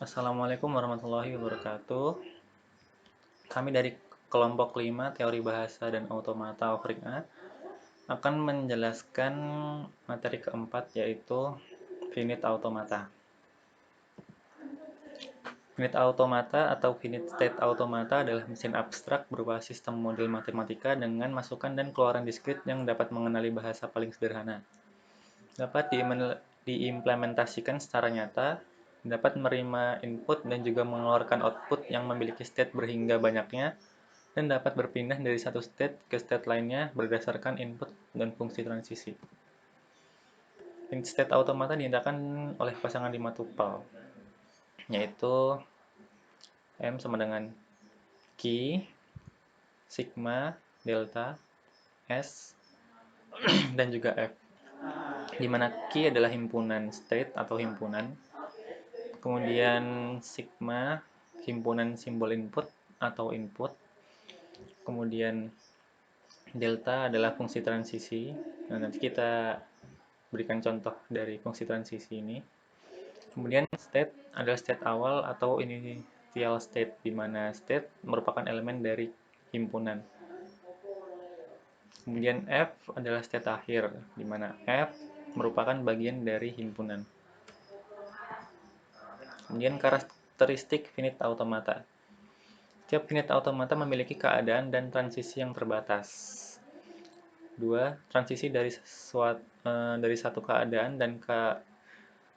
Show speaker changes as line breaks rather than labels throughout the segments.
Assalamualaikum warahmatullahi wabarakatuh. Kami dari kelompok 5 Teori Bahasa dan Automata Offering A akan menjelaskan materi keempat, yaitu finite automata. Finite automata atau finite state automata adalah mesin abstrak berupa sistem model matematika dengan masukan dan keluaran diskrit yang dapat mengenali bahasa paling sederhana. Dapat diimplementasikan secara nyata, dapat menerima input dan juga mengeluarkan output yang memiliki state berhingga banyaknya, dan dapat berpindah dari satu state ke state lainnya berdasarkan input dan fungsi transisi. Finite state automata dinyatakan oleh pasangan 5 tupel, yaitu M sama dengan Q, sigma, delta, S, dan juga F. Di mana Q adalah himpunan state atau himpunan, kemudian sigma himpunan simbol input atau input, kemudian delta adalah fungsi transisi. Nah, nanti kita berikan contoh dari fungsi transisi ini. Kemudian state adalah state awal atau initial state, di mana state merupakan elemen dari himpunan. Kemudian F adalah state akhir, di mana F merupakan bagian dari himpunan. Kemudian karakteristik finite automata. Setiap finite automata memiliki keadaan dan transisi yang terbatas. Dua, transisi dari satu keadaan dan ke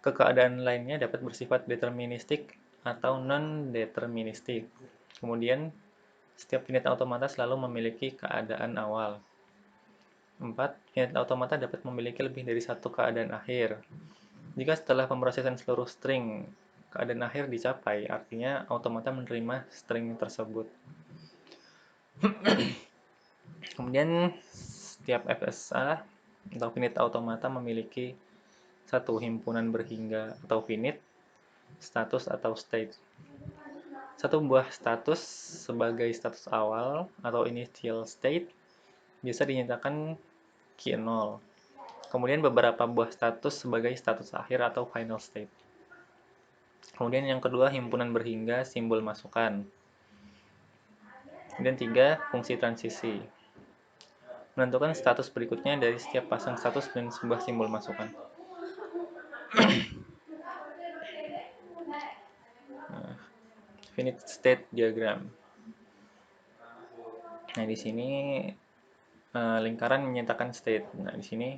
keadaan lainnya dapat bersifat deterministik atau non-deterministik. Kemudian, setiap finite automata selalu memiliki keadaan awal. 4. Finite automata dapat memiliki lebih dari satu keadaan akhir. Jika setelah pemrosesan seluruh string, keadaan akhir dicapai, artinya automata menerima string tersebut. Kemudian, setiap FSA atau finite automata memiliki satu himpunan berhingga atau finite, status atau state. Satu buah status sebagai status awal atau initial state bisa dinyatakan Q0. Kemudian beberapa buah status sebagai status akhir atau final state. Kemudian yang kedua, himpunan berhingga simbol masukan. Kemudian 3, fungsi transisi. Menentukan status berikutnya dari setiap pasang status dan sebuah simbol masukan. Nah, finite state diagram. Nah, di sini lingkaran menyatakan state. Nah, di sini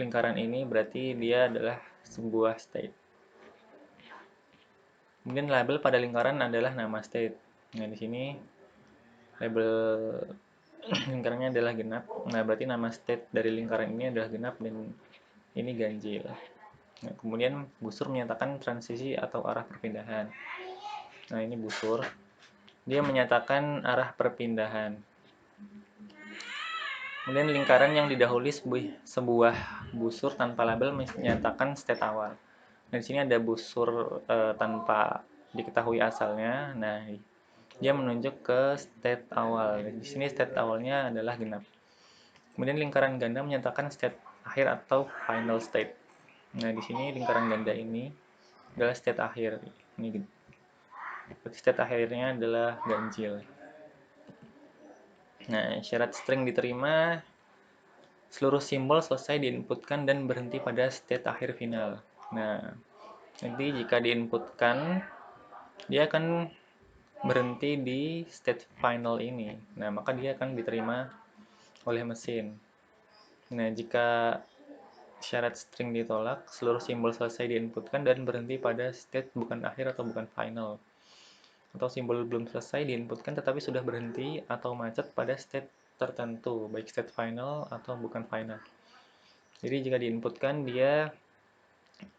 lingkaran ini berarti dia adalah sebuah state. Kemudian label pada lingkaran adalah nama state. Nah, di sini label lingkarannya adalah genap. Nah, berarti nama state dari lingkaran ini adalah genap dan ini ganjil. Nah, kemudian busur menyatakan transisi atau arah perpindahan. Nah, ini busur. Dia menyatakan arah perpindahan. Kemudian lingkaran yang didahului sebuah busur tanpa label menyatakan state awal. Nah, di sini ada busur tanpa diketahui asalnya. Nah, dia menunjuk ke state awal. Di sini state awalnya adalah genap. Kemudian lingkaran ganda menyatakan state akhir atau final state. Nah, di sini lingkaran ganda ini adalah state akhir. Ini state akhirnya adalah ganjil. Nah, syarat string diterima, seluruh simbol selesai diinputkan dan berhenti pada state akhir final. Nah, nanti jika diinputkan, dia akan berhenti di state final ini. Nah, maka dia akan diterima oleh mesin. Nah, jika syarat string ditolak, seluruh simbol selesai diinputkan dan berhenti pada state bukan akhir atau bukan final. Atau simbol belum selesai diinputkan tetapi sudah berhenti atau macet pada state tertentu, baik state final atau bukan final. Jadi jika diinputkan, dia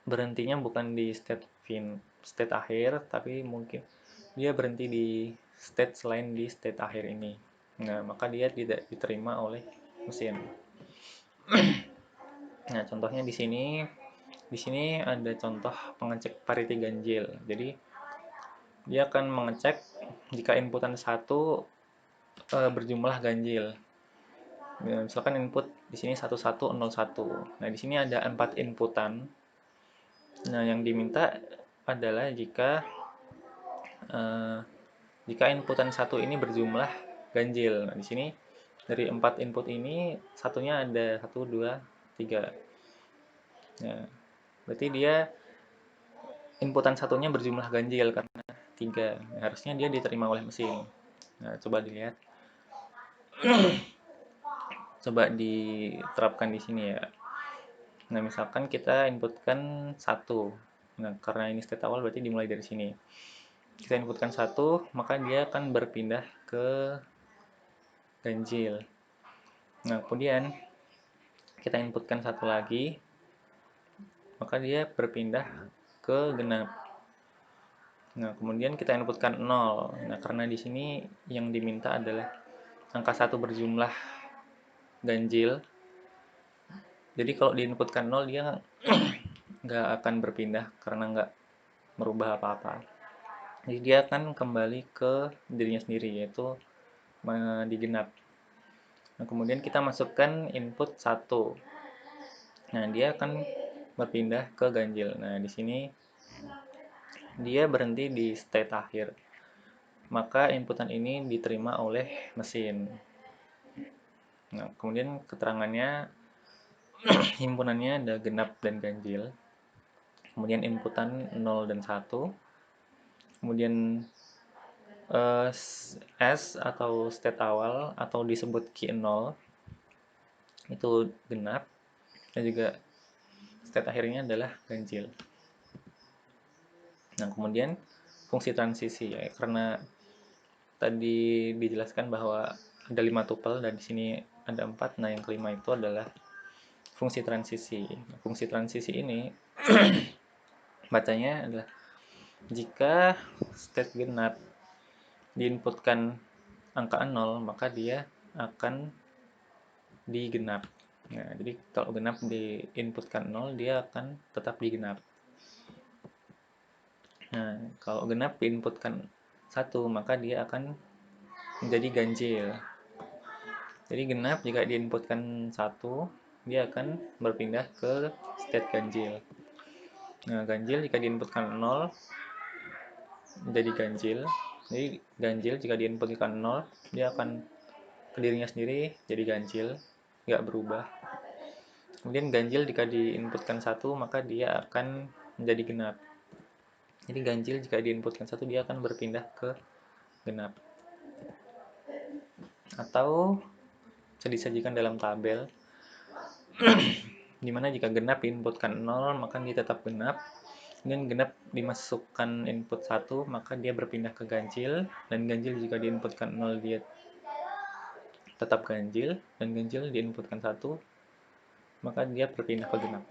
berhentinya bukan di state akhir, tapi mungkin dia berhenti di state selain di state akhir ini. Nah, maka dia tidak diterima oleh mesin. Nah, contohnya di sini ada contoh pengecek parity ganjil. Jadi dia akan mengecek jika inputan 1 berjumlah ganjil. Ya, misalkan input di sini 1101. Nah, di sini ada 4 inputan. Nah, yang diminta adalah jika inputan satu ini berjumlah ganjil. Nah, di sini dari 4 input ini satunya ada 1, 2, 3. Nah, berarti dia inputan satunya berjumlah ganjil karena 3. Nah, harusnya dia diterima oleh mesin. Nah, coba dilihat. Coba diterapkan di sini ya. Nah, misalkan kita inputkan 1. Nah, karena ini state awal berarti dimulai dari sini. Kita inputkan 1, maka dia akan berpindah ke ganjil. Nah, kemudian kita inputkan 1 lagi, maka dia berpindah ke genap. Nah, kemudian kita inputkan 0. Nah, karena di sini yang diminta adalah angka 1 berjumlah ganjil. Jadi kalau diinputkan 0 dia nggak akan berpindah karena nggak merubah apa-apa. Jadi dia akan kembali ke dirinya sendiri, yaitu digenap. Nah, kemudian kita masukkan input 1. Nah, dia akan berpindah ke ganjil. Nah, di sini dia berhenti di state akhir. Maka inputan ini diterima oleh mesin. Nah, kemudian keterangannya himpunannya ada genap dan ganjil. Kemudian inputan 0 dan 1. Kemudian S atau state awal atau disebut key 0 itu genap, dan juga state akhirnya adalah ganjil. Nah, kemudian fungsi transisi ya, karena tadi dijelaskan bahwa ada 5 tupel dan di sini ada 4. Nah, yang kelima itu adalah fungsi transisi. Fungsi transisi ini bacanya adalah jika state genap diinputkan angka 0, maka dia akan digenap. Nah, jadi kalau genap diinputkan 0, dia akan tetap digenap. Nah, kalau genap diinputkan 1, maka dia akan menjadi ganjil. Jadi genap jika diinputkan 1, dia akan berpindah ke state ganjil. Nah, ganjil jika diinputkan 0 menjadi ganjil. Jadi ganjil jika diinputkan 0, dia akan ke dirinya sendiri jadi ganjil, nggak berubah. Kemudian ganjil jika diinputkan 1, maka dia akan menjadi genap. Jadi ganjil jika diinputkan 1, dia akan berpindah ke genap. Atau bisa disajikan dalam tabel dimana jika genap diinputkan 0, maka dia tetap genap. Dan genap dimasukkan input 1, maka dia berpindah ke ganjil. Dan ganjil jika diinputkan 0, dia tetap ganjil. Dan ganjil diinputkan 1, maka dia berpindah ke genap.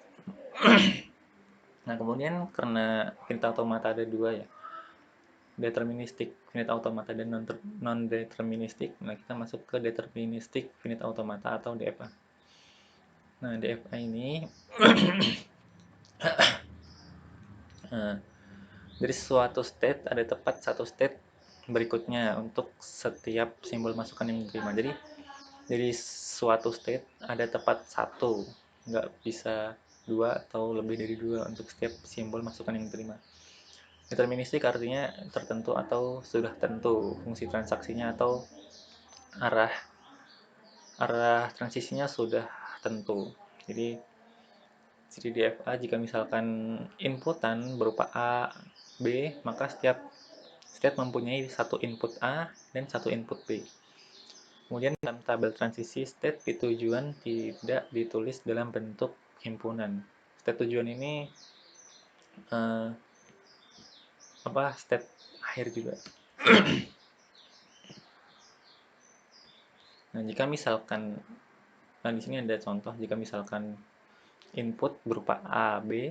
Nah, kemudian karena finite automata ada 2 ya, deterministik finite automata dan non-deterministik. Nah, kita masuk ke deterministik finite automata atau DFA. Nah, DFA ini dari suatu state ada tepat satu state berikutnya untuk setiap simbol masukan yang diterima. Jadi dari suatu state ada tepat 1, nggak bisa 2 atau lebih dari 2 untuk setiap simbol masukan yang diterima. Deterministik artinya tertentu atau sudah tentu fungsi transaksinya atau arah transisinya sudah tentu. Jadi DFA jika misalkan inputan berupa A, B, maka setiap state mempunyai satu input A dan satu input B. Kemudian dalam tabel transisi state di tujuan tidak ditulis dalam bentuk himpunan. State tujuan ini state akhir juga. Nah, jika misalkan di sini ada contoh, jika misalkan input berupa A, B,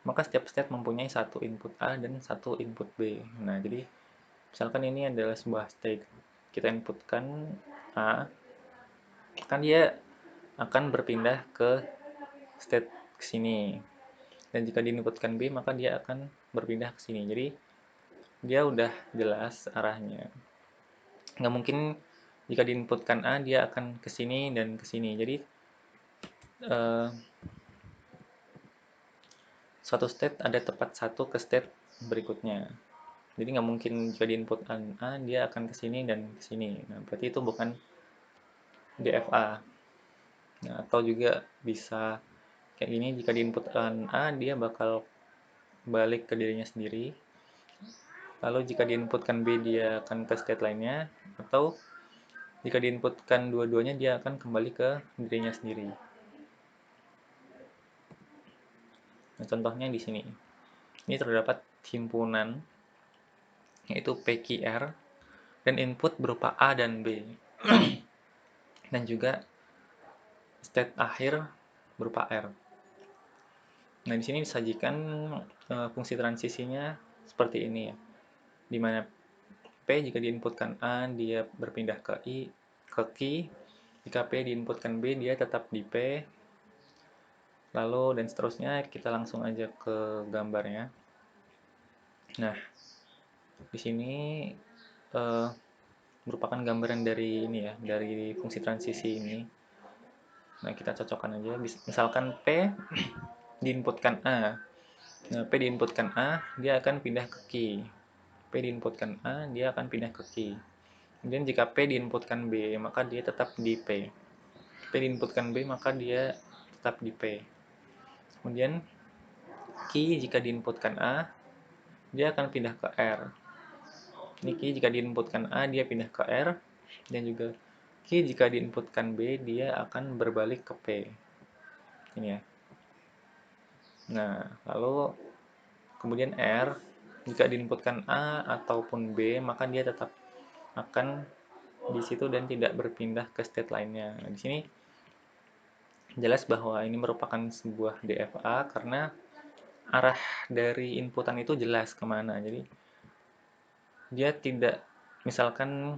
maka setiap state mempunyai satu input A dan satu input B. Nah, jadi misalkan ini adalah sebuah state, kita inputkan A, kan dia akan berpindah ke state ke sini. Dan jika diinputkan B, maka dia akan berpindah ke sini. Jadi dia udah jelas arahnya. Nggak mungkin jika diinputkan A, dia akan ke sini dan ke sini. Jadi suatu state ada tepat satu ke state berikutnya. Jadi nggak mungkin jika di input A dia akan ke sini dan ke sini. Nah, berarti itu bukan DFA. Nah, atau juga bisa kayak gini, jika di input A dia bakal balik ke dirinya sendiri. Lalu jika diinputkan B dia akan ke state lainnya, atau jika diinputkan dua-duanya dia akan kembali ke dirinya sendiri. Nah, contohnya di sini. Ini terdapat himpunan yaitu PQR dan input berupa A dan B. Dan juga state akhir berupa R. Nah, di sini disajikan fungsi transisinya seperti ini ya. Di mana P jika diinputkan A dia berpindah ke Q. Jika P diinputkan B dia tetap di P. Lalu dan seterusnya, kita langsung aja ke gambarnya. Nah, di sini merupakan gambaran dari ini ya, dari fungsi transisi ini. Nah, kita cocokkan aja. Misalkan P diinputkan A. Nah, P diinputkan A, dia akan pindah ke Q. P diinputkan A, dia akan pindah ke Q. Kemudian jika P diinputkan B, maka dia tetap di P. P diinputkan B, maka dia tetap di P. Kemudian Q jika diinputkan A, dia akan pindah ke R. Ini Q jika diinputkan A, dia pindah ke R. Dan juga Q jika diinputkan B, dia akan berbalik ke P. Ini ya. Nah, lalu kemudian R, jika diinputkan A ataupun B, maka dia tetap akan di situ dan tidak berpindah ke state lainnya. Nah, di sini jelas bahwa ini merupakan sebuah DFA karena arah dari inputan itu jelas kemana. Jadi dia tidak, misalkan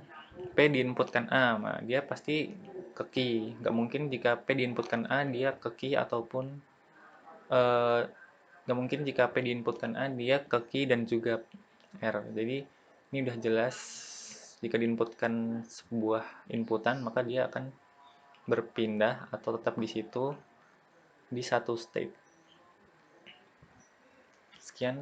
P diinputkan A, nah dia pasti ke Q. Nggak mungkin jika P diinputkan A dia ke Q ataupun nggak mungkin jika P diinputkan A dia ke Q dan juga R. Jadi ini udah jelas jika diinputkan sebuah inputan maka dia akan berpindah atau tetap di situ di satu state. Sekian.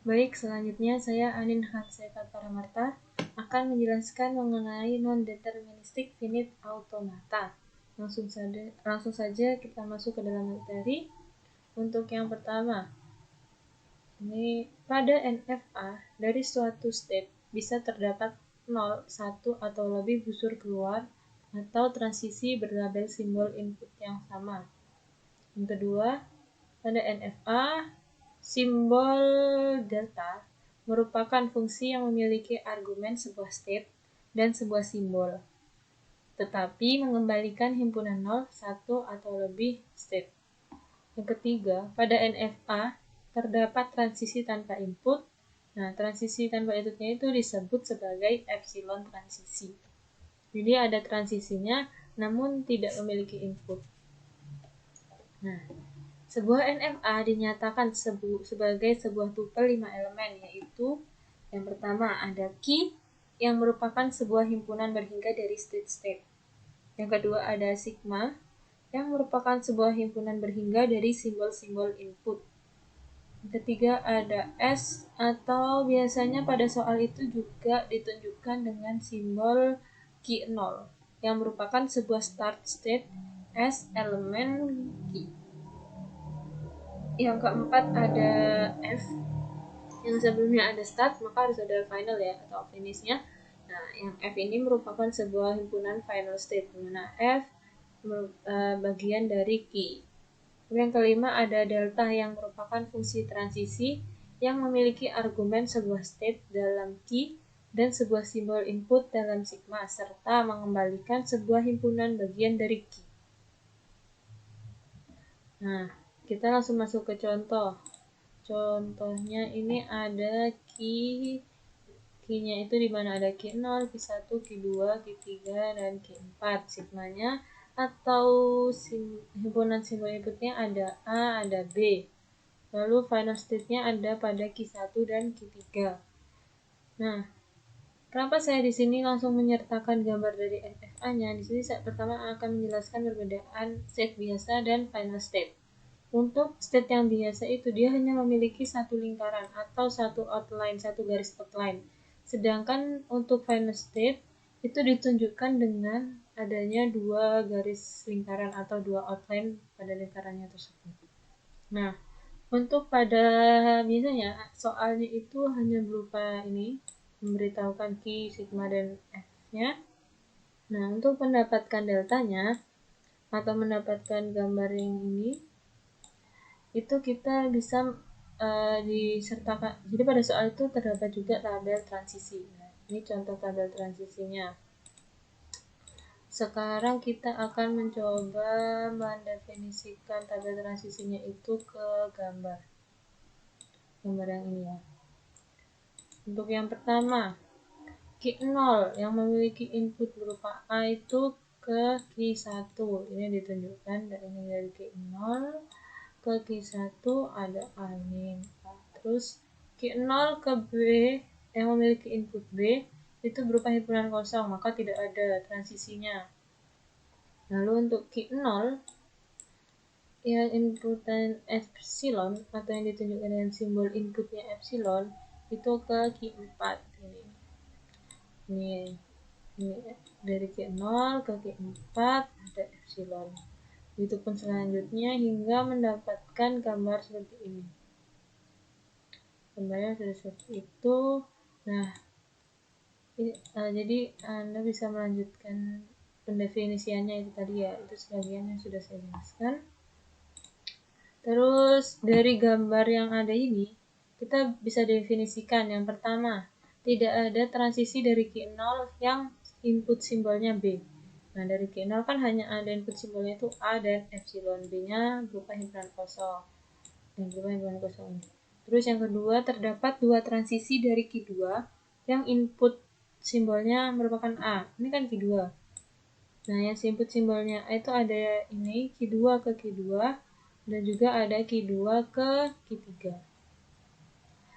Baik, selanjutnya saya Anin Hatsefat Paramarta akan menjelaskan mengenai non-deterministic finite automata. Langsung saja kita masuk ke dalam materi. Untuk yang pertama, ini pada NFA dari suatu state bisa terdapat 0, 1 atau lebih busur keluar atau transisi berlabel simbol input yang sama. Yang kedua, pada NFA simbol delta merupakan fungsi yang memiliki argumen sebuah state dan sebuah simbol, tetapi mengembalikan himpunan 0, 1 atau lebih state. Yang ketiga, pada NFA terdapat transisi tanpa input. Nah, transisi tanpa inputnya itu disebut sebagai epsilon transisi. Jadi ada transisinya namun tidak memiliki input. Nah, sebuah NFA dinyatakan sebagai sebuah tupel 5 elemen, yaitu yang pertama ada Q yang merupakan sebuah himpunan berhingga dari state-state. Yang kedua ada sigma yang merupakan sebuah himpunan berhingga dari simbol-simbol input. Yang ketiga ada S atau biasanya pada soal itu juga ditunjukkan dengan simbol Q0 yang merupakan sebuah start state S elemen Q. Yang keempat ada F yang sebelumnya ada start maka harus ada final ya atau finishnya. Nah, yang F ini merupakan sebuah himpunan final state, di mana F bagian dari Q. Yang kelima ada delta yang merupakan fungsi transisi yang memiliki argumen sebuah state dalam Q dan sebuah simbol input dalam sigma serta mengembalikan sebuah himpunan bagian dari Q. Nah, kita langsung masuk ke contoh. Contohnya ini ada Q-nya itu di mana ada Q0, Q1, Q2, Q3, dan Q4. Sigmanya atau himpunan simbol inputnya ada A, ada B. Lalu final state-nya ada pada Q1 dan Q3. Nah, Kenapa saya di sini langsung menyertakan gambar dari NFA-nya? Di sini saya pertama akan menjelaskan perbedaan state biasa dan final state. Untuk state yang biasa itu dia hanya memiliki satu lingkaran atau satu outline, satu garis outline. Sedangkan untuk final state itu ditunjukkan dengan adanya dua garis lingkaran atau dua outline pada lingkarannya tersebut. Nah, untuk pada biasanya soalnya itu hanya berupa ini, memberitahukan Q, sigma, dan F-nya. Nah, untuk mendapatkan deltanya atau mendapatkan gambar yang ini, itu kita bisa disertakan. Jadi pada soal itu terdapat juga tabel transisi. Nah, ini contoh tabel transisinya. Sekarang kita akan mencoba mendefinisikan tabel transisinya itu ke gambar yang ini ya. Untuk yang pertama, Q0 yang memiliki input berupa A itu ke Q1. Ini ditunjukkan dari Q0 ke Q1 ada A ini. Terus Q0 ke B yang memiliki input B itu berupa himpunan kosong, maka tidak ada transisinya. Lalu untuk Q0 yang inputan epsilon atau yang ditunjukkan dengan simbol inputnya epsilon itu ke Q4 ini dari Q0 ke Q4 ada epsilon. Begitupun selanjutnya hingga mendapatkan gambar seperti ini. Gambarnya sudah seperti itu. Nah, jadi Anda bisa melanjutkan pendefinisiannya itu tadi ya, itu sebagian yang sudah saya jelaskan. Terus dari gambar yang ada ini kita bisa definisikan yang pertama, tidak ada transisi dari Q0 yang input simbolnya B. Nah, dari Q0 kan hanya ada input simbolnya itu A dan epsilon, B-nya berupa himpunan kosong. Terus yang kedua, terdapat dua transisi dari Q2 yang input simbolnya merupakan A. Ini kan Q2. Nah, yang input simbolnya A itu ada ini Q2 ke Q2 dan juga ada Q2 ke Q3.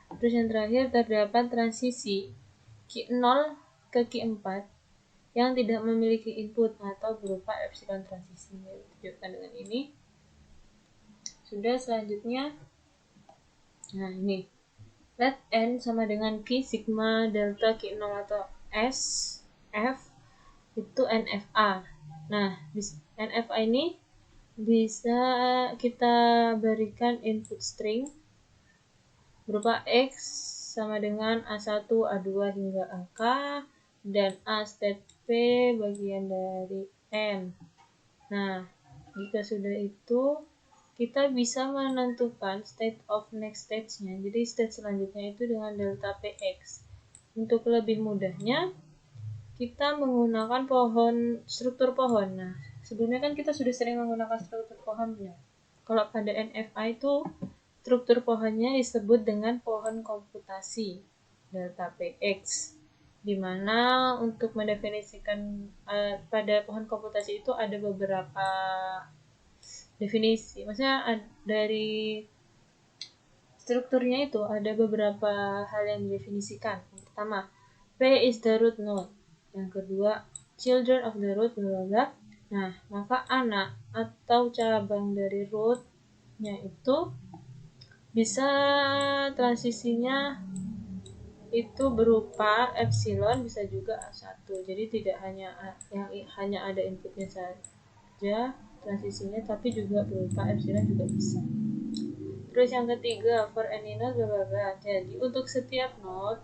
Terus yang terakhir, terdapat transisi Q0 ke Q4 yang tidak memiliki input atau berupa epsilon transisi. Ditunjukkan dengan ini. Sudah, selanjutnya, nah ini, let N sama dengan Q sigma delta Q0 atau S, F, itu NFA. Nah, NFA ini bisa kita berikan input string berupa X sama dengan A1, A2 hingga AK, dan A state P bagian dari N. Nah, jika sudah itu, kita bisa menentukan state of next stage-nya. Jadi state selanjutnya itu dengan delta PX. Untuk lebih mudahnya, kita menggunakan struktur pohon. Nah, sebelumnya kan kita sudah sering menggunakan struktur pohon ya. Kalau pada NFA itu struktur pohonnya disebut dengan pohon komputasi delta PX, di mana untuk mendefinisikan pada pohon komputasi itu ada beberapa definisi. Maksudnya dari strukturnya itu ada beberapa hal yang didefinisikan. Yang pertama, P is the root node. Yang kedua, children of the root, bla bla. Nah, maka anak atau cabang dari root-nya itu bisa transisinya itu berupa epsilon, bisa juga A1. Jadi tidak hanya ada inputnya saja transisinya, tapi juga berupa epsilon juga bisa. Terus yang ketiga, for any node bla bla bla. Jadi untuk setiap node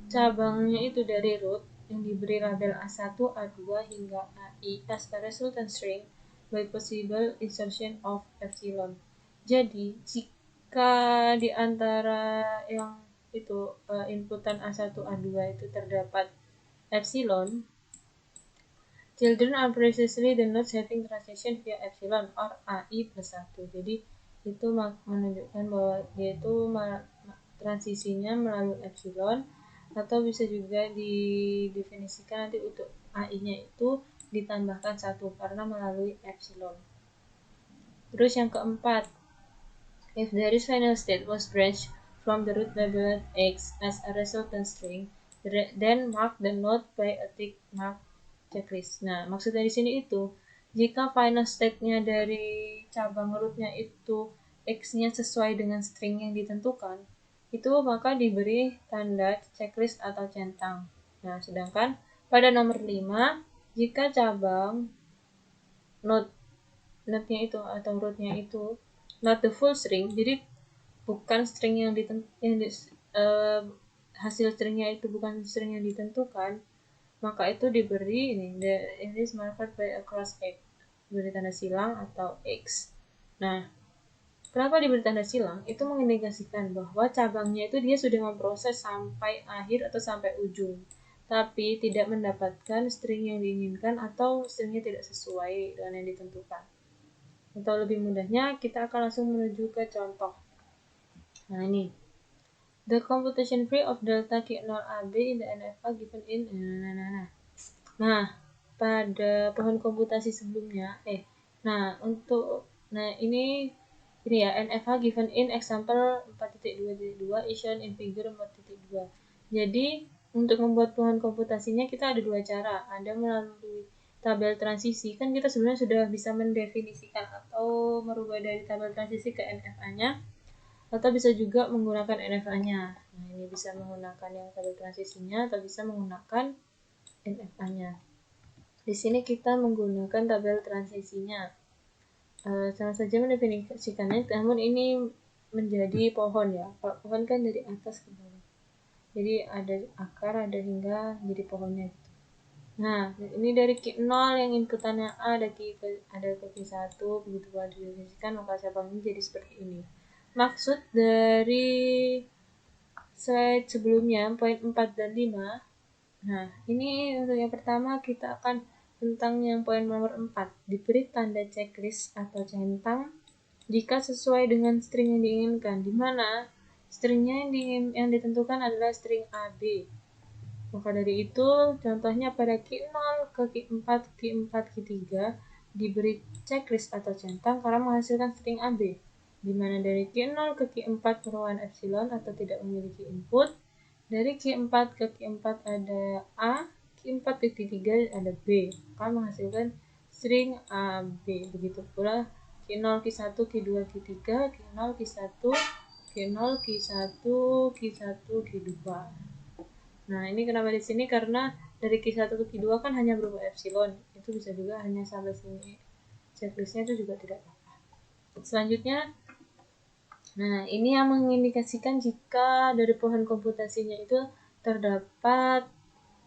cabangnya itu dari root yang diberi label A1, A2 hingga AI as a resultant string by possible insertion of epsilon. Jadi jika di antara yang itu inputan A1, A2 itu terdapat epsilon, children are precisely the nodes having transition via epsilon or AI plus 1. Jadi itu menunjukkan bahwa dia itu transisinya melalui epsilon, atau bisa juga didefinisikan nanti untuk AI-nya itu ditambahkan 1 karena melalui epsilon. Terus yang keempat, if there is final state was branched from the root labeled X as a resultant string, then mark the node by a tick mark checklist. Nah, maksudnya di sini itu, jika final state-nya dari cabang root-nya itu X-nya sesuai dengan string yang ditentukan, itu maka diberi tanda checklist atau centang. Nah, sedangkan pada nomor 5, jika cabang node-nya itu atau root-nya itu not the full string, jadi bukan string yang hasil stringnya itu bukan string yang ditentukan, maka itu diberi ini is marked by a cross X, diberi tanda silang atau X. Nah, kenapa diberi tanda silang? Itu mengindikasikan bahwa cabangnya itu dia sudah memproses sampai akhir atau sampai ujung, tapi tidak mendapatkan string yang diinginkan atau stringnya tidak sesuai dengan yang ditentukan. Atau lebih mudahnya, kita akan langsung menuju ke contoh. Nah, ini. The computation free of delta Q0 AB in the NFA given in Nah, pada pohon komputasi sebelumnya, ini ya, NFA given in example 4.2.2 is shown in figure 4.2. Jadi, untuk membuat pohon komputasinya kita ada dua cara. Ada melalui tabel transisi, kan kita sebenarnya sudah bisa mendefinisikan atau merubah dari tabel transisi ke NFA-nya, atau bisa juga menggunakan NFA-nya. Nah, ini bisa menggunakan yang tabel transisinya atau bisa menggunakan NFA-nya. Di sini kita menggunakan tabel transisinya. Sama saja mendefinisikannya, namun ini menjadi pohon ya. Kalau pohon kan dari atas ke bawah. Jadi ada akar, ada hingga jadi pohonnya gitu. Nah, ini dari Q0 yang inputannya A, ada ke Q1, begitu pula didefinisikan, maka cabangnya jadi seperti ini. Maksud dari slide sebelumnya, poin 4 dan 5. Nah, ini untuk yang pertama kita akan tentang yang poin nomor 4. Diberi tanda checklist atau centang jika sesuai dengan string yang diinginkan, di mana stringnya yang ditentukan adalah string AB. Maka dari itu, contohnya pada Q0 ke Q4, Q4, Q3 diberi checklist atau centang karena menghasilkan string AB, di mana dari Q0 ke Q4 merupakan epsilon atau tidak memiliki input, dari Q4 ke Q4 ada A, Q4 ke Q3 ada B, maka menghasilkan string AB. Begitu pula Q0, Q1, Q2, Q3, Q0, Q1, Q0, Q1, Q1, Q2. Nah, ini kenapa di sini? Karena dari Q1 ke Q2 kan hanya berupa epsilon. Itu bisa juga hanya sampai sini. Checklistnya itu juga tidak apa-apa. Selanjutnya, nah ini yang mengindikasikan jika dari pohon komputasinya itu terdapat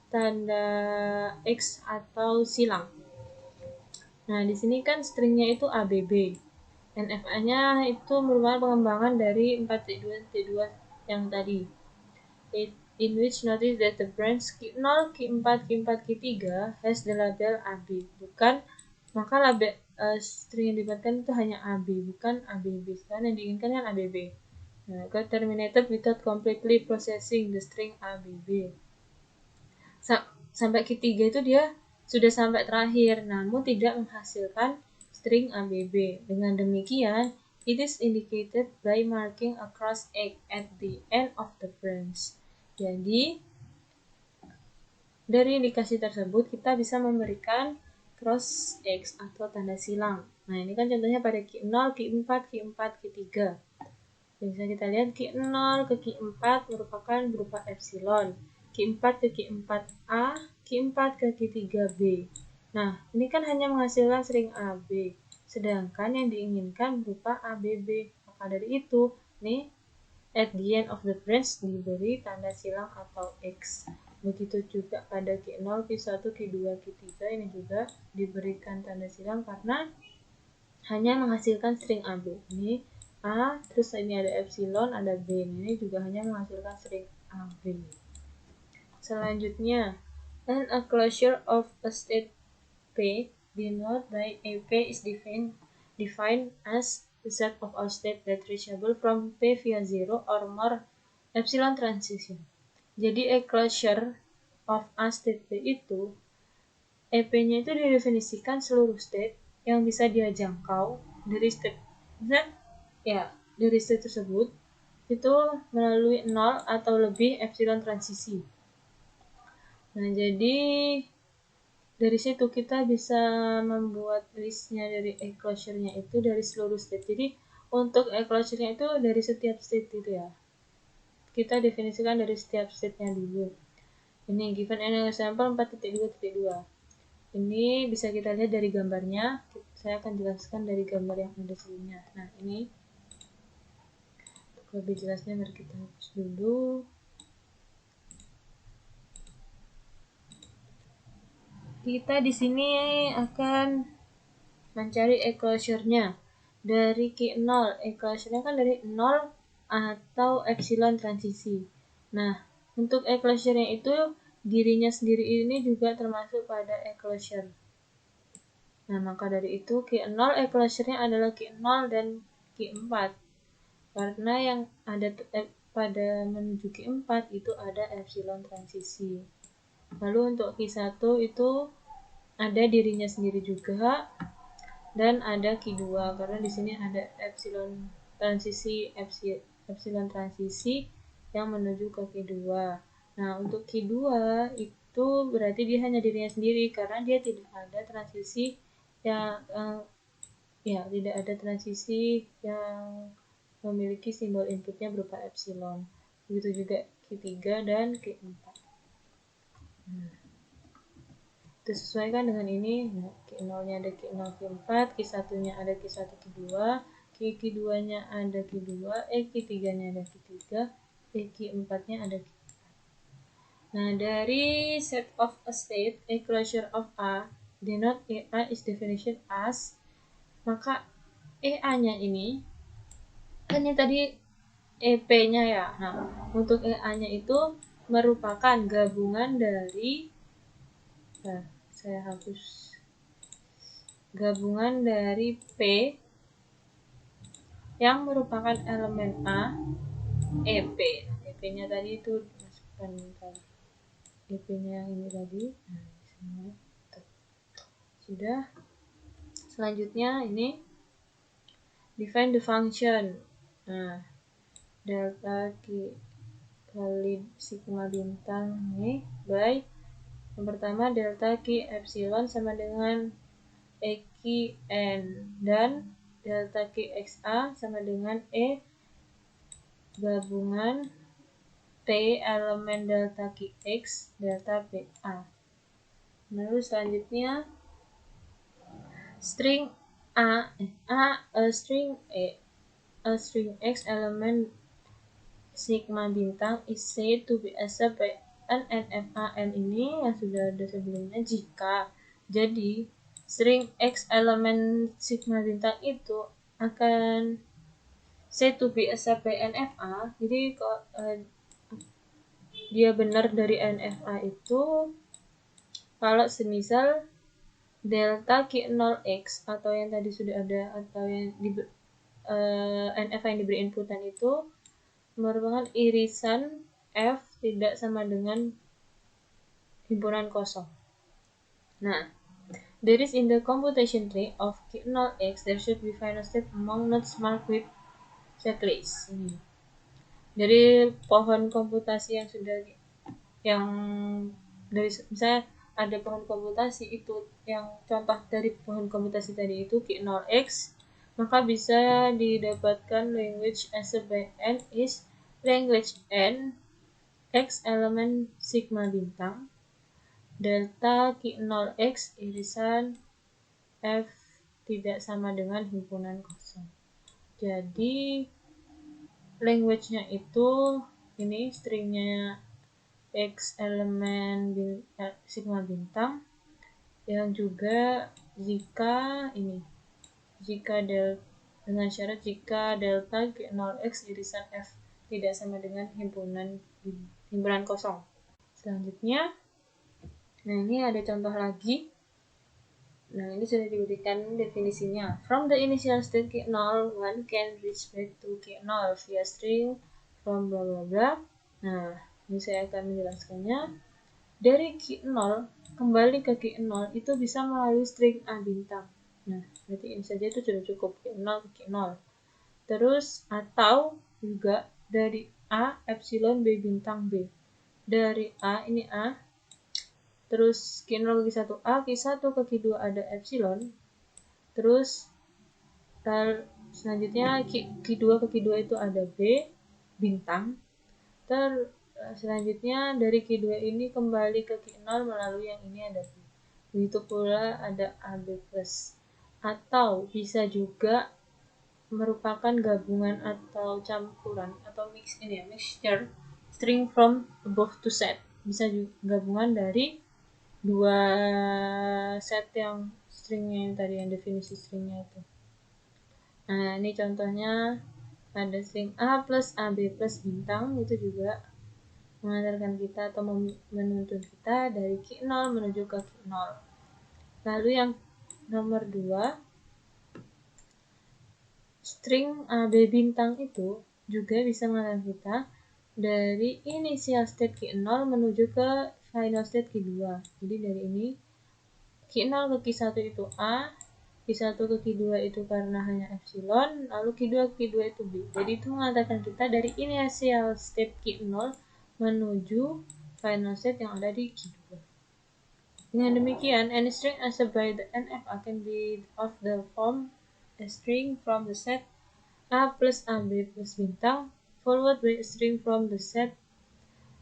tanda X atau silang. Nah, di sini kan stringnya itu ABB. NFA-nya itu merupakan pengembangan dari 4.2.2 yang tadi. In which notice that the branch Q0, Q4, Q4, Q3 has the label AB. Bukan, maka label string yang didapatkan itu hanya AB, bukan ABB. Karena yang diinginkan kan ABB. Nah, got terminated without completely processing the string ABB. Sampai Q3 itu dia sudah sampai terakhir, namun tidak menghasilkan string ABB. Dengan demikian, it is indicated by marking a cross X at the end of the branch. Jadi, dari indikasi tersebut kita bisa memberikan cross X atau tanda silang. Nah, ini kan contohnya pada Q0, Q4, Q4, Q3. Bisa kita lihat Q0 ke Q4 merupakan berupa epsilon, Q4 ke Q4A, Q4 ke Q3B. Nah, ini kan hanya menghasilkan string AB, sedangkan yang diinginkan berupa ABB. Maka dari itu, nih, at the end of the branch diberi tanda silang atau X. Begitu juga pada Q0, Q1, Q2, Q3 ini juga diberikan tanda silang karena hanya menghasilkan string AB. Ini A, terus ini ada epsilon, ada B. Ini juga hanya menghasilkan string AB. Selanjutnya, and a closure of a state P denoted by AP is defined as the set of all state that reachable from P via 0 or more epsilon transition. Jadi a closure of a state P itu, EP-nya itu didefinisikan seluruh state yang bisa dia jangkau dari state Z, ya, dari state tersebut itu melalui 0 atau lebih epsilon transisi. Nah, jadi dari situ kita bisa membuat listnya dari enclosure-nya itu dari seluruh state. Jadi untuk enclosure-nya itu dari setiap state itu ya. Kita definisikan dari setiap state-nya dulu. Ini given an example 4.2.2. Ini bisa kita lihat dari gambarnya. Saya akan jelaskan dari gambar yang ada sebelumnya. Nah, ini untuk lebih jelasnya mari kita hapus dulu. Kita di sini akan mencari enclosure-nya dari key 0. Enclosure-nya kan dari 0 atau epsilon transisi. Nah, untuk enclosure-nya itu dirinya sendiri ini juga termasuk pada enclosure. Nah, maka dari itu key 0 enclosure-nya adalah key 0 dan key 4. Karena yang ada pada menuju key 4 itu ada epsilon transisi. Lalu untuk key 1 itu ada dirinya sendiri juga dan ada key 2 karena di sini ada epsilon transisi yang menuju ke key 2. Nah, untuk key 2 itu berarti dia hanya dirinya sendiri karena dia tidak ada transisi yang tidak ada transisi yang memiliki simbol inputnya berupa epsilon. Begitu juga key 3 dan key 4. Disesuaikan dengan ini. Nah, key 0-nya ada key 0, key 4, key 1-nya ada key 1, key 2, key 2-nya ada key 2, key 3-nya ada key 3, key 4-nya ada key 4. Nah, dari set of a state, enclosure of A, denote A is definition as, maka EA-nya ini, kan ini tadi EP-nya ya. Nah, untuk EA-nya itu merupakan gabungan dari, saya hapus, gabungan dari P yang merupakan elemen A, EP. EP-nya tadi itu dimasukkan tadi. EP-nya yang ini tadi. Nah, sudah. Selanjutnya ini define the function. Nah, delta kali sigma bintang ini by yang pertama delta Q epsilon sama dengan EQ N dan delta Q XA sama dengan E gabungan T elemen delta QX delta PA. Lalu selanjutnya string a string X element sigma bintang is said to be accepted by an NFAN ini yang sudah ada sebelumnya jika jadi string X elemen sigma bintang itu akan said to be accepted by NFA. Jadi dia benar dari NFA itu kalau semisal delta Q0X atau yang tadi sudah ada atau yang NFA yang diberi inputan itu merupakan irisan F tidak sama dengan himpunan kosong. Nah, there is in the computation tree of Q0X there should be final state among nodes marked with checklist. Ini. Dari pohon komputasi yang sudah dari misalnya ada pohon komputasi itu yang contoh dari pohon komputasi tadi itu Q0X, maka bisa didapatkan language answer by N is language N X elemen sigma bintang delta Q0X irisan F tidak sama dengan himpunan kosong. Jadi language-nya itu ini stringnya X elemen sigma bintang yang juga jika dengan syarat jika delta Q0X irisan F tidak sama dengan himpunan kosong. Selanjutnya, nah ini ada contoh lagi. Nah, ini sudah diberikan definisinya. From the initial state Q0, one can reach back to Q0 via string from bla bla bla. Nah, ini saya akan menjelaskannya. Dari Q0 kembali ke Q0 itu bisa melalui string A bintang. Nah, berarti ini saja itu sudah cukup Q0 ke Q0. Terus atau juga dari A epsilon B bintang B. Dari A ini A terus Q0 ke Q1A, Q1 ke Q2 ada epsilon, terus selanjutnya Q2 ke Q2 itu ada B bintang, selanjutnya dari Q2 ini kembali ke Q0 melalui yang ini ada B. Begitu pula ada AB+. Atau bisa juga merupakan gabungan atau campuran atau mixture string from above two set. Bisa juga gabungan dari dua set yang stringnya yang tadi, yang definisi stringnya itu. Nah, ini contohnya ada string A plus AB plus bintang, itu juga mengantarkan kita atau menuntun kita dari Q0 menuju ke Q0. Lalu yang nomor 2, string AB bintang itu juga bisa mengantarkan kita dari initial state Q0 menuju ke final state Q2. Jadi dari ini Q0 ke Q1 itu A, Q1 ke Q2 itu karena hanya epsilon, lalu Q2 ke Q2 itu B. Jadi itu mengatakan kita dari initial state Q0 menuju final state yang ada di Q2. Dengan demikian, any string answered by the NFA can be of the form a string from the set A plus AB plus bintang followed by a string from the set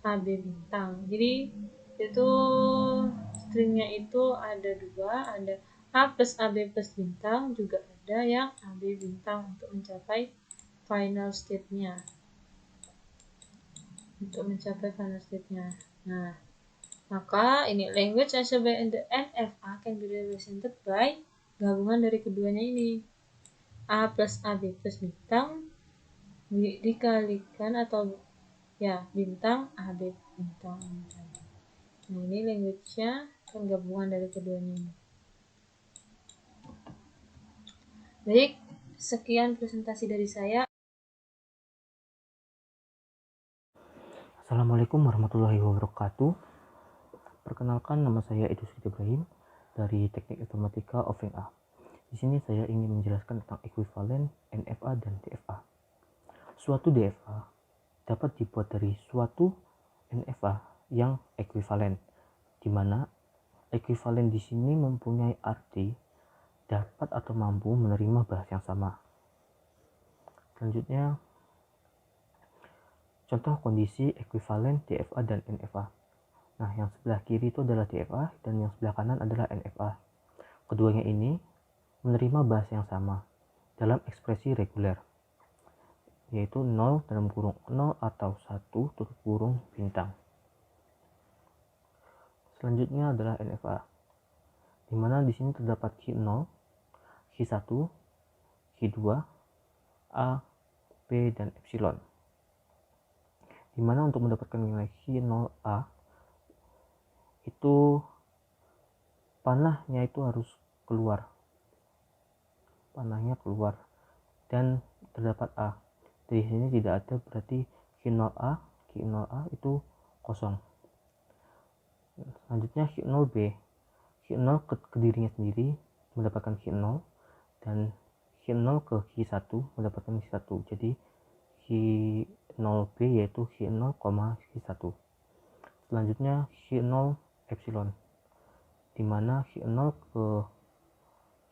AB bintang. Jadi itu stringnya itu ada dua, ada A plus AB plus bintang, juga ada yang AB bintang untuk mencapai final state-nya. Nah, maka ini language answered by the NFA can be represented by gabungan dari keduanya ini. A plus AB plus bintang dikalikan atau ya bintang AB bintang. Nah, ini language-nya kan gabungan dari keduanya ini. Baik, sekian presentasi dari saya.
Assalamualaikum warahmatullahi wabarakatuh. Perkenalkan, nama saya Idrus Ibrahim dari Teknik Informatika Offering A. Di sini saya ingin menjelaskan tentang ekuivalen NFA dan DFA. Suatu DFA dapat dibuat dari suatu NFA yang ekuivalen, di mana ekuivalen di sini mempunyai arti dapat atau mampu menerima bahasa yang sama. Selanjutnya, contoh kondisi ekuivalen DFA dan NFA. Nah, yang sebelah kiri itu adalah DFA dan yang sebelah kanan adalah NFA. Keduanya ini menerima bahasa yang sama dalam ekspresi reguler, yaitu 0 dalam kurung 0 atau 1 tutup kurung bintang. Selanjutnya adalah NFA, di mana di sini terdapat Q0, Q1, Q2, A, B, dan epsilon. Di mana untuk mendapatkan nilai Q0A itu panahnya itu harus keluar. Panahnya keluar dan terdapat A. Di sini tidak ada, berarti Q0A itu kosong. Selanjutnya Q0B. Q0 ke dirinya sendiri mendapatkan Q0 dan Q0 ke Q1 mendapatkan Q1. Jadi Q0B yaitu Q0, Q1. Selanjutnya Q0 epsilon, di mana Q0 ke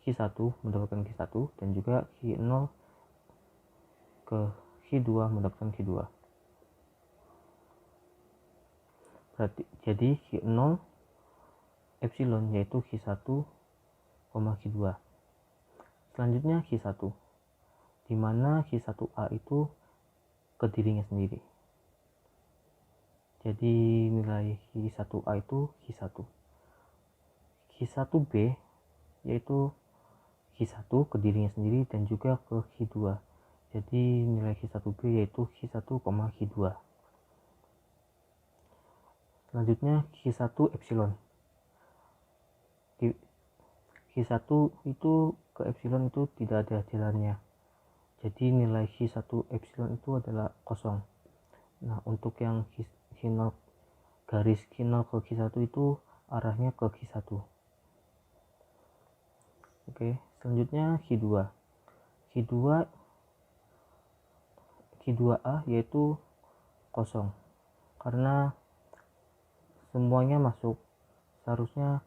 Q1 mendapatkan Q1 dan juga Q0 ke Q2 mendapatkan Q2. Berarti jadi Q0 epsilon yaitu Q1, Q2. Selanjutnya Q1, di mana Q1A itu ke dirinya sendiri. Jadi nilai Q1A itu Q1. Q1B yaitu Q1 ke dirinya sendiri dan juga ke Q2. Jadi nilai Q1B yaitu Q1, Q2. Selanjutnya Q1 epsilon. Q1 itu ke epsilon itu tidak ada jalannya. Jadi nilai Q1 epsilon itu adalah kosong. Nah, untuk yang Q0 garis Q0 ke Q1 itu arahnya ke Q1. Oke, selanjutnya Q2. Q2A yaitu kosong karena semuanya masuk seharusnya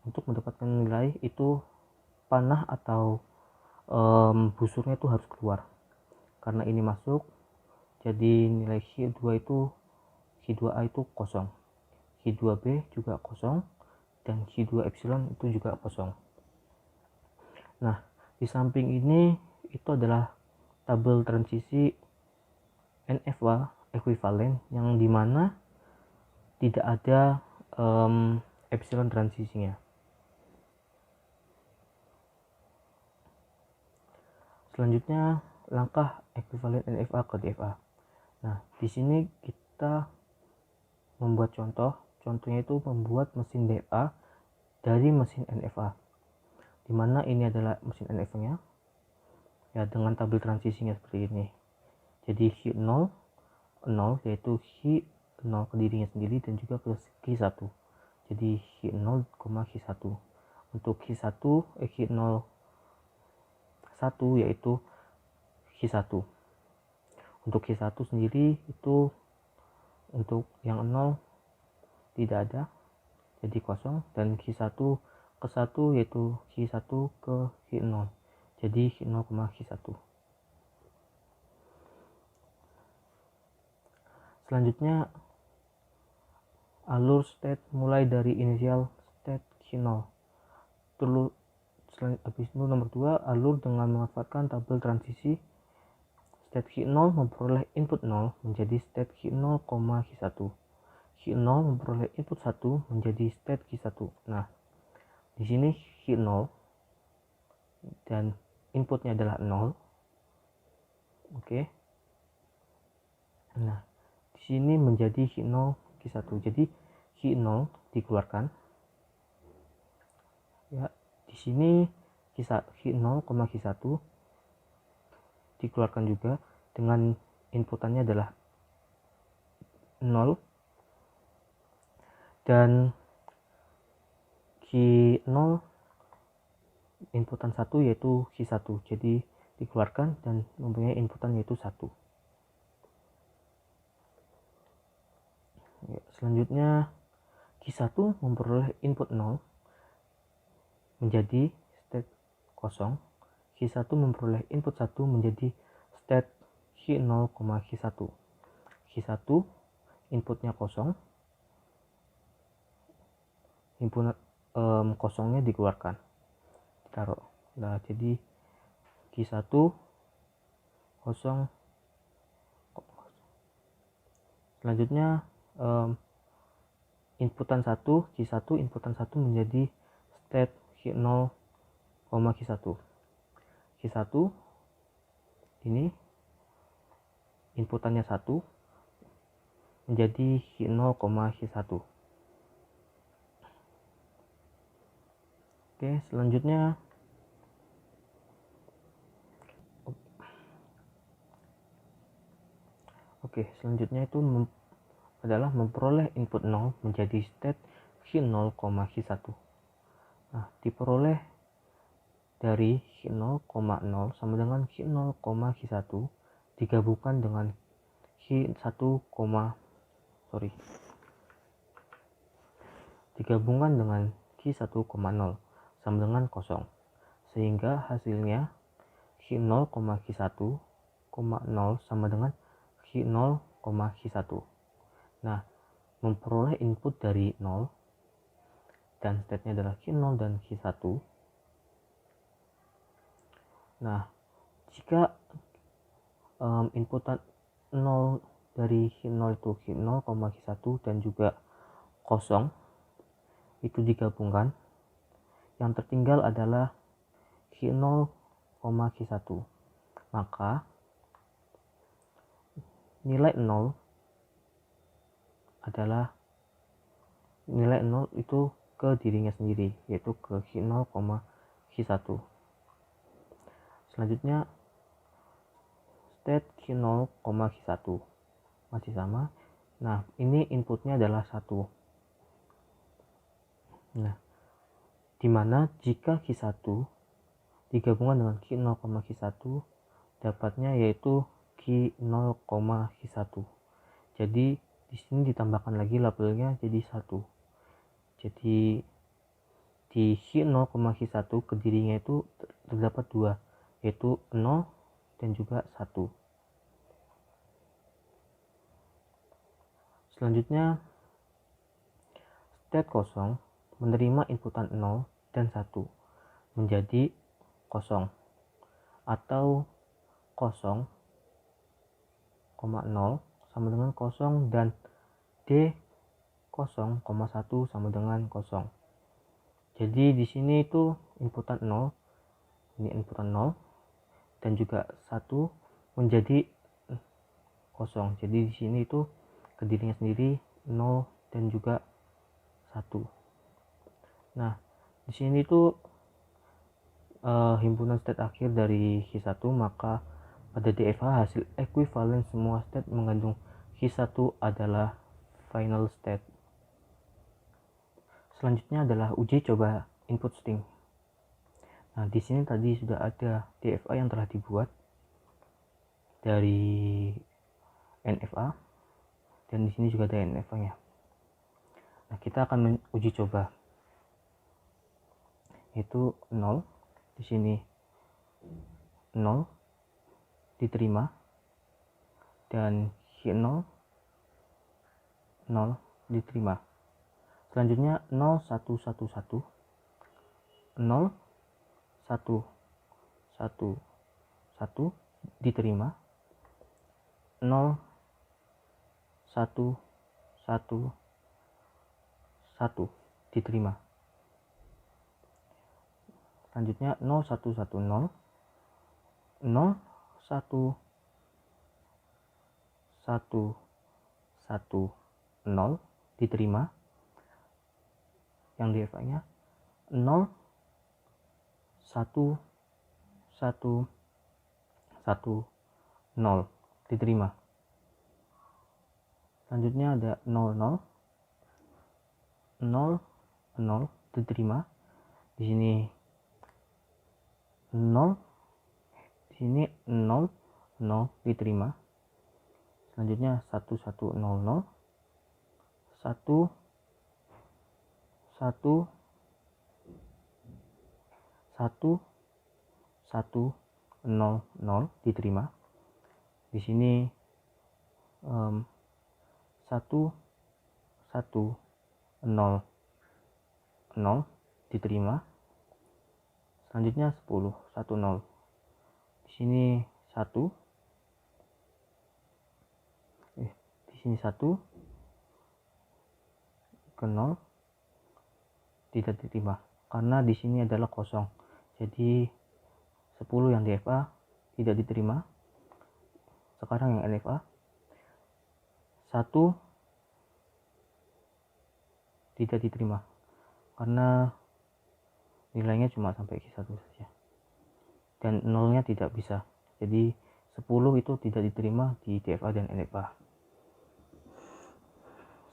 untuk mendapatkan nilai itu panah atau busurnya itu harus keluar. Karena ini masuk, jadi nilai Hi2 itu Hi2A itu kosong, Hi2B juga kosong, dan Hi2 epsilon itu juga kosong. Nah, di samping ini itu adalah tabel transisi NFA ekuivalen yang dimana tidak ada epsilon transisinya. Selanjutnya langkah ekuivalen NFA ke DFA. Nah, di sini kita membuat contoh. Contohnya itu membuat mesin DFA dari mesin NFA. Dimana ini adalah mesin NFA-nya. Ya, dengan tabel transisinya seperti ini. Jadi Hi0, 0 yaitu Hi0 ke dirinya sendiri dan juga ke Hi1. Jadi Hi0, Hi1. Untuk Hi1, Hi0 1 yaitu Hi1. Untuk Hi1 sendiri itu untuk yang 0 tidak ada, jadi kosong, dan Hi1 ke 1 yaitu Hi1 ke Hi0, jadi Hi0, Hi1. Selanjutnya alur state mulai dari inisial state Hi0. Habis itu nomor 2, alur dengan memanfaatkan tabel transisi state Hi0 memperoleh input 0 menjadi state Hi0, Hi1. Hi0 memperoleh input 1 menjadi state Hi1. Nah, di sini Hi0 dan inputnya adalah 0. Oke. Nah, di sini menjadi Hi0, Hi1. Jadi Hi0 dikeluarkan. Ya, di sini Hi0, Hi1 dikeluarkan juga dengan inputannya adalah 0 dan Hi0 inputan 1 yaitu Hi1, jadi dikeluarkan dan mempunyai inputan yaitu 1. Ya, selanjutnya Hi1 memperoleh input 0 menjadi state kosong. Hi1 memperoleh input 1 menjadi state Hi0, Hi1. Hi1 inputnya kosong, input kosongnya dikeluarkan, ditaruh. Nah, jadi Hi1 kosong. Selanjutnya inputan 1, Hi1 inputan 1 menjadi state Hi0, Hi1. Hi1 ini inputannya 1 menjadi Hi0, Hi1. Oke, selanjutnya itu adalah memperoleh input 0 menjadi state Hi0, Hi1. Nah, diperoleh dari Hi0, 0 sama dengan Hi0, Hi1 digabungkan dengan Hi1, digabungkan dengan Hi1, 0 sama dengan 0, sehingga hasilnya Hi0, Hi1, 0 sama dengan Hi0, Hi1. Nah, memperoleh input dari 0 dan state-nya adalah Hi0 dan Hi1. Nah, jika inputan 0 dari Hi0 itu Hi0, Hi1 dan juga 0 itu digabungkan, yang tertinggal adalah Hi0, Hi1. Maka nilai 0 adalah nilai 0 itu ke dirinya sendiri, yaitu ke Hi0, Hi1. Selanjutnya state Hi0, Hi1 masih sama. Nah, ini inputnya adalah 1. Nah, dimana jika Hi1 digabungkan dengan Hi0, Hi1 dapatnya yaitu Hi0, Hi1. Jadi di sini ditambahkan lagi labelnya jadi 1. Jadi di Q0, Q1 kedirinya itu terdapat dua, yaitu 0 dan juga 1. Selanjutnya, state kosong menerima inputan 0 dan 1 menjadi kosong, atau 0, 0 sama dengan kosong dan D 0, 1 sama dengan kosong. Jadi di sini itu inputan 0, ini inputan 0 dan juga 1 menjadi kosong. Jadi di sini itu kedirinya sendiri 0 dan juga 1. Nah, di sini itu himpunan state akhir dari Q1, maka pada DFH hasil ekuivalen semua state mengandung Q1 adalah final state. Selanjutnya adalah uji coba input string. Nah, di sini tadi sudah ada DFA yang telah dibuat dari NFA dan di sini juga ada NFA-nya. Nah, kita akan uji coba, yaitu 0 di sini 0 diterima dan Q0 0 diterima. Selanjutnya 0 1 1 1 0 1 1 1 diterima, 0 1 1 1 diterima. Selanjutnya 0 1 1 0 0 1 1 1 0 diterima. Yang DFA-nya 0 1 1 1 0 diterima. Selanjutnya ada 0 0 0 0 diterima. Di sini 0, di sini 0 0 diterima. Selanjutnya 1 1 0 0 1 1 1 1 0 0 diterima. Di sini 1 1 0 0 diterima. Selanjutnya 10 1 0. Di sini 1 di sini 1 ke 0 tidak diterima karena di sini adalah kosong. Jadi 10 yang DFA tidak diterima. Sekarang yang NFA 1 tidak diterima karena nilainya cuma sampai Q1 saja dan 0-nya tidak bisa. Jadi 10 itu tidak diterima di DFA dan NFA.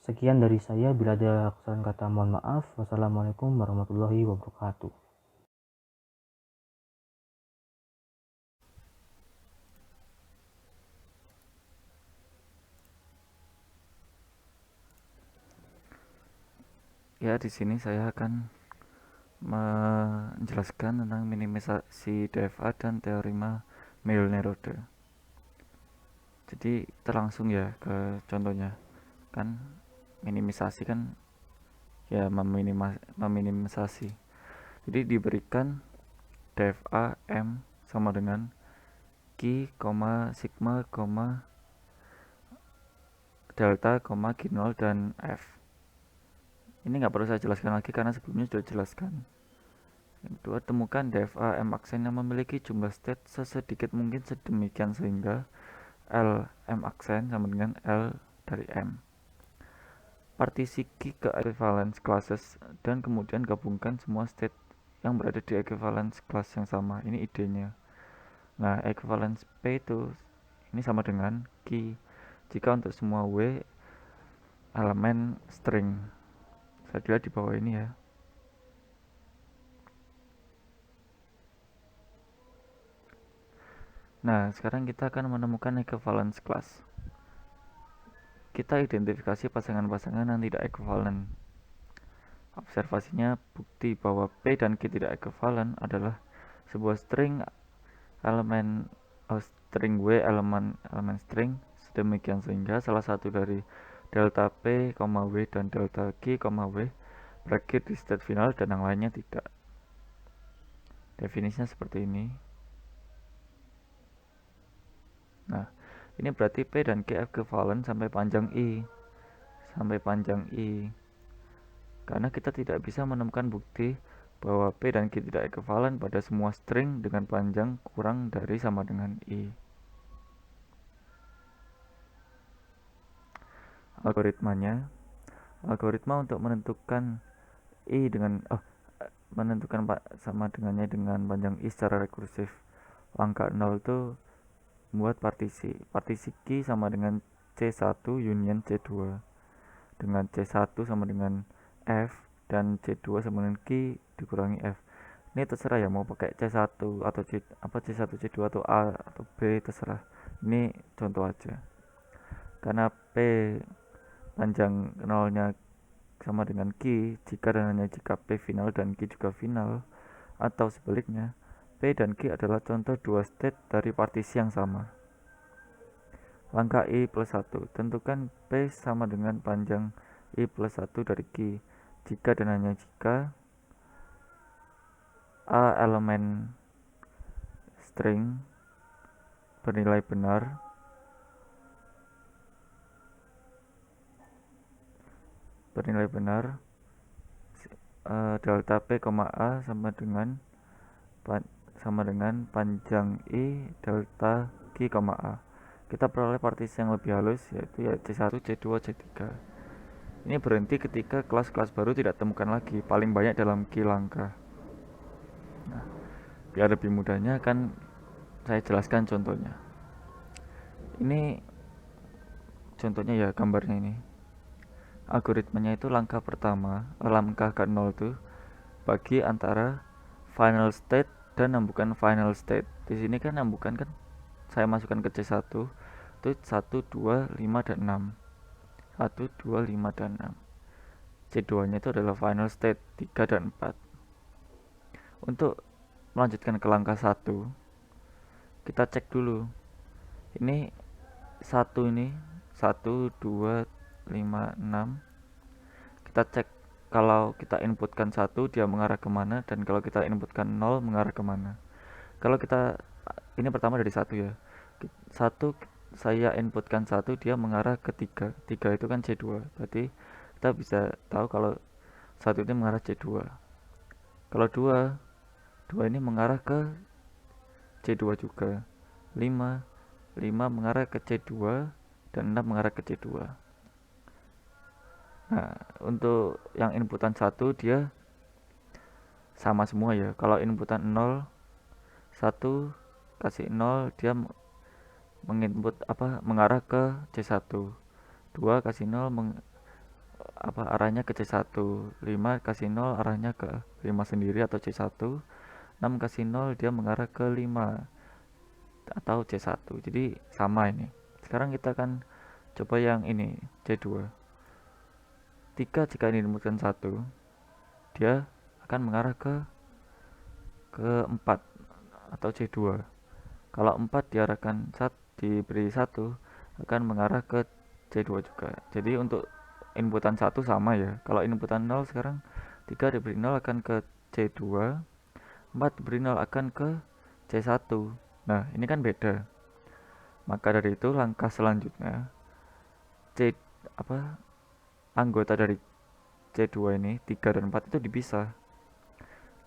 Sekian dari saya, bila ada kesalahan kata mohon maaf. Wassalamualaikum warahmatullahi wabarakatuh.
Ya, di sini saya akan menjelaskan tentang minimisasi DFA dan teorema Milne-Rode. Jadi kita langsung ya ke contohnya. Kan minimisasi kan ya meminimisasi. Jadi diberikan DFA M sama dengan Q, sigma, delta, Q0 dan F. Ini nggak perlu saya jelaskan lagi karena sebelumnya sudah dijelaskan. Yang kedua, temukan DFA M aksen yang memiliki jumlah state sesedikit mungkin sedemikian sehingga L M aksen sama dengan L dari M. Partisi Q ke equivalence classes dan kemudian gabungkan semua state yang berada di equivalence class yang sama. Ini idenya. Nah, equivalence P itu ini sama dengan Q jika untuk semua W elemen string. Saya lihat di bawah ini ya. Nah, sekarang kita akan menemukan equivalence class. Kita identifikasi pasangan-pasangan yang tidak equivalent.
Observasinya, bukti bahwa P dan Q tidak ekuivalen adalah sebuah string elemen string W elemen string sedemikian sehingga salah satu dari delta P, W dan delta Q, W berakhir di state final dan yang lainnya tidak. Definisinya seperti ini. Nah, ini berarti P dan Q ekuivalen sampai panjang I. Karena kita tidak bisa menemukan bukti bahwa P dan Q tidak ekuivalen pada semua string dengan panjang kurang dari sama dengan I. Algoritma untuk menentukan I dengan menentukan sama dengannya dengan panjang I secara rekursif. Langkah 0 itu membuat partisi. Partisi Q sama dengan C1 union C2 dengan C1 sama dengan F dan C2 sama dengan Q dikurangi F. Ini terserah ya mau pakai C1 atau C1 C2 atau A atau B terserah. Ini contoh aja. Karena P panjang 0-nya sama dengan Q jika dan hanya jika P final dan Q juga final, atau sebaliknya P dan Q adalah contoh dua state dari partisi yang sama. Langkah I plus 1, tentukan P sama dengan panjang I plus 1 dari Q jika dan hanya jika A elemen string bernilai benar delta P, A sama dengan panjang I delta Q, A. Kita peroleh partisi yang lebih halus yaitu C1, C2, C3. Ini berhenti ketika kelas-kelas baru tidak temukan lagi, paling banyak dalam Q langkah. Nah, biar lebih mudahnya kan saya jelaskan contohnya. Ini contohnya ya gambarnya ini. Algoritmanya itu langkah ke 0 itu bagi antara final state dan nambukan final state. Di sini kan nambukan kan saya masukkan ke C1 itu 1, 2, 5 dan 6. 1, 2, 5 dan 6. C2 nya itu adalah final state 3 dan 4. Untuk melanjutkan ke langkah 1, kita cek dulu. Ini 1 ini 1, 2, 5, 6. Kita cek kalau kita inputkan 1 dia mengarah kemana, dan kalau kita inputkan 0 mengarah kemana. Kalau kita ini pertama dari 1 ya. 1 saya inputkan 1 dia mengarah ke 3. 3 itu kan C2. Berarti kita bisa tahu kalau 1 ini mengarah C2. Kalau 2 ini mengarah ke C2 juga. 5 mengarah ke C2 dan 6 mengarah ke C2. Nah, untuk yang inputan 1 dia sama semua ya. Kalau inputan 0, 1 kasih 0 dia menginput mengarah ke C1. 2 kasih 0 arahnya ke C1. 5 kasih 0 arahnya ke 5 sendiri atau C1. 6 kasih 0 dia mengarah ke 5 atau C1. Jadi sama ini. Sekarang kita akan coba yang ini C2. 3 jika ini diinputkan 1 dia akan mengarah ke 4 atau C2. Kalau 4 diarahkan diberi 1 akan mengarah ke C2 juga. Jadi untuk inputan 1 sama ya. Kalau inputan 0 sekarang 3 diberi 0 akan ke C2, 4 diberi 0 akan ke C1. Nah, ini kan beda. Maka dari itu langkah selanjutnya anggota dari C2 ini 3 dan 4 itu dipisah.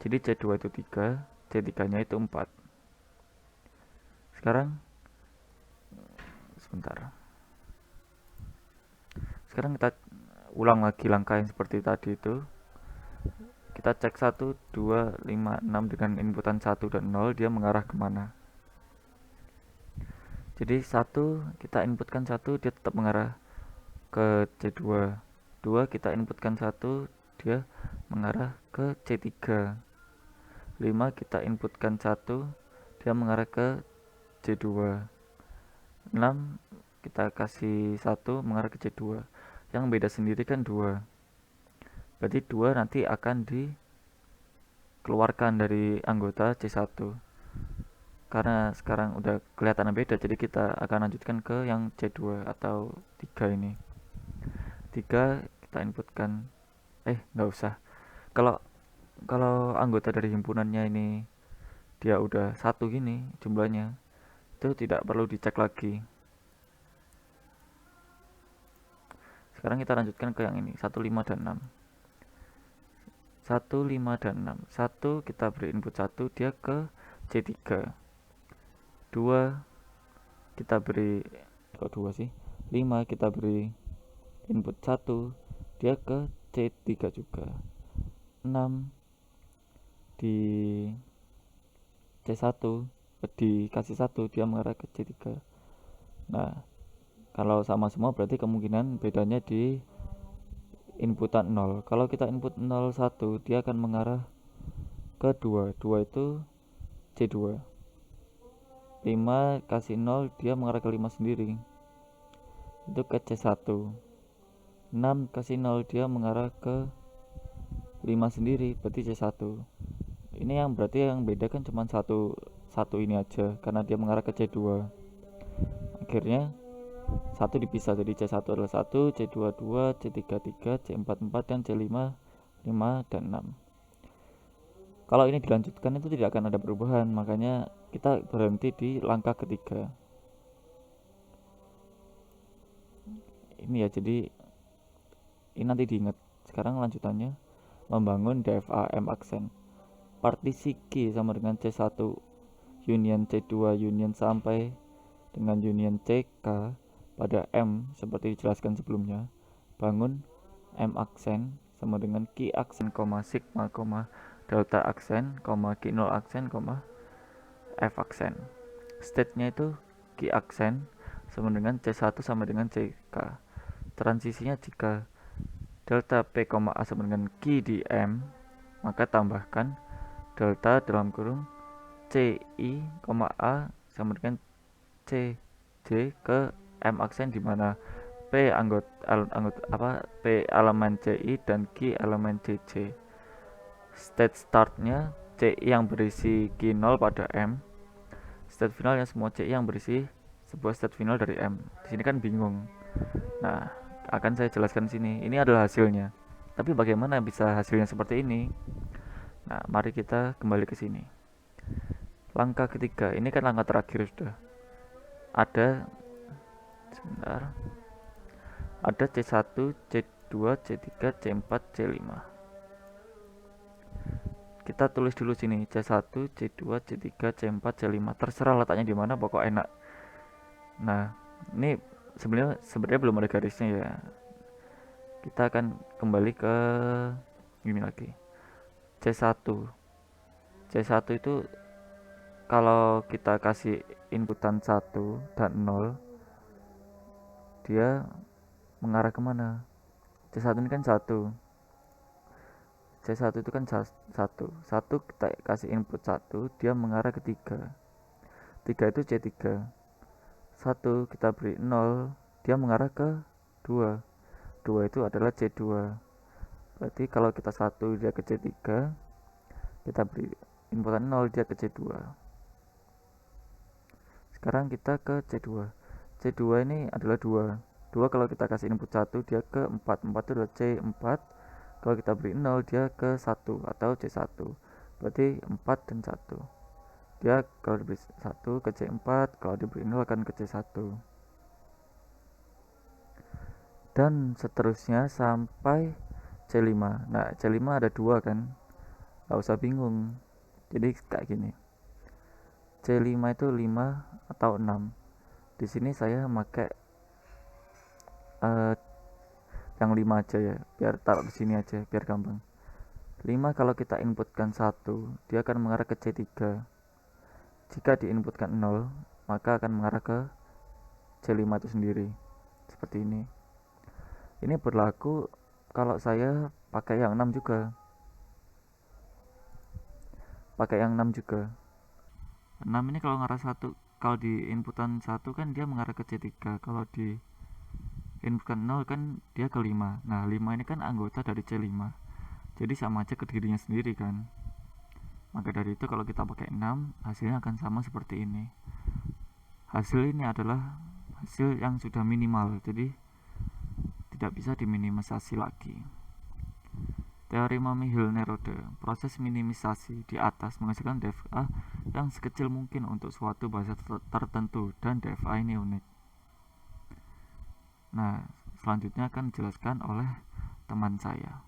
Jadi C2 itu 3, C3-nya itu 4. Sekarang kita ulang lagi langkah yang seperti tadi itu. Kita cek 1, 2, 5, 6 dengan inputan 1 dan 0 dia mengarah kemana. Jadi 1 kita inputkan 1 dia tetap mengarah ke C2. 2 kita inputkan 1 dia mengarah ke C3. 5 kita inputkan 1 dia mengarah ke C2. 6 kita kasih 1 mengarah ke C2. Yang beda sendiri kan 2. Berarti 2 nanti akan dikeluarkan dari anggota C1. Karena sekarang udah kelihatan beda, jadi kita akan lanjutkan ke yang C2 atau 3 ini. 3 kita inputkan. Nggak usah. Kalau kalau anggota dari himpunannya ini dia udah 1 gini jumlahnya, itu tidak perlu dicek lagi. Sekarang kita lanjutkan ke yang ini, 1, 5, dan 6. 1, 5, dan 6. 1 kita beri input 1, dia ke C3. 2 kita beri, kok 2 sih? 5 kita beri input 1, dia ke C3 juga. 6 di C1 dikasih 1, dia mengarah ke C3. Nah, kalau sama semua berarti kemungkinan bedanya di inputan 0. Kalau kita input 0, 1, dia akan mengarah ke 2. 2 itu C2. 5 kasih 0, dia mengarah ke 5 sendiri, itu ke C1. 6 kasih 0, dia mengarah ke 5 sendiri, berarti C1. Ini yang berarti yang beda kan cuma satu ini aja, karena dia mengarah ke C2. Akhirnya 1 dipisah, jadi C1 adalah 1, C2 2, C3 3, C4 4, dan C5 5 dan 6. Kalau ini dilanjutkan itu tidak akan ada perubahan, makanya kita berhenti di langkah ketiga. Ini ya, jadi ini nanti diingat. Sekarang lanjutannya membangun DFA M aksen. Partisi Q sama dengan C1 union C2 union sampai dengan union CK pada M seperti dijelaskan sebelumnya. Bangun M aksen sama dengan Q aksen, sigma, delta aksen, Q0 aksen, F aksen. State-nya itu Q aksen sama dengan C1 sama dengan CK. Transisinya jika delta P, A sama dengan Q di M, maka tambahkan delta dalam kurung CI, A sama dengan CJ ke M aksen, di mana P P elemen CI dan Q elemen CJ. State startnya CI yang berisi Q0 pada M. State finalnya semua CI yang berisi sebuah state final dari M. Di sini kan bingung. Nah, akan saya jelaskan sini. Ini adalah hasilnya. Tapi bagaimana bisa hasilnya seperti ini? Nah, mari kita kembali ke sini. Langkah ketiga, ini kan langkah terakhir sudah. Ada C1, C2, C3, C4, C5. Kita tulis dulu sini C1, C2, C3, C4, C5. Terserah letaknya di mana, pokok enak. Nah, ini sebenarnya belum ada garisnya ya. Kita akan kembali ke ini lagi. C1 itu kalau kita kasih inputan 1 dan 0, dia mengarah kemana? C1 ini kan 1. C1 itu kan 1 kita kasih input 1, dia mengarah ke 3. 3 itu C3. 1 kita beri 0, dia mengarah ke 2. 2 itu adalah C2. Berarti kalau kita 1 dia ke C3, kita beri inputan 0, dia ke C2. Sekarang kita ke C2. C2 ini adalah 2. 2 kalau kita kasih input 1, dia ke 4. 4 itu adalah C4. Kalau kita beri 0, dia ke 1 atau C1. Berarti 4 dan 1. Dia kalau diberi 1 ke C4, kalau diberi 0 akan ke C1. Dan seterusnya sampai C5. Nah, C5 ada 2 kan? Gak usah bingung. Jadi kayak gini. C5 itu 5 atau 6. Di sini saya pakai yang 5 aja ya, biar taruh di sini aja biar gampang. 5 kalau kita inputkan 1, dia akan mengarah ke C3. Jika diinputkan 0, maka akan mengarah ke C5 itu sendiri. Seperti ini. Ini berlaku kalau saya pakai yang 6 juga. 6 ini kalau ngarah 1, kalau di inputan 1 kan dia mengarah ke C3. Kalau di inputkan 0 kan dia ke 5. Nah, 5 ini kan anggota dari C5. jadi sama aja ke dirinya sendiri kan. Maka dari itu kalau kita pakai 6, hasilnya akan sama seperti ini. Hasil ini adalah hasil yang sudah minimal, jadi tidak bisa diminimisasi lagi. Teorema Michel-Nerode, proses minimisasi di atas menghasilkan dfa yang sekecil mungkin untuk suatu bahasa tertentu, dan dfa ini unik. Nah, selanjutnya akan dijelaskan oleh teman saya.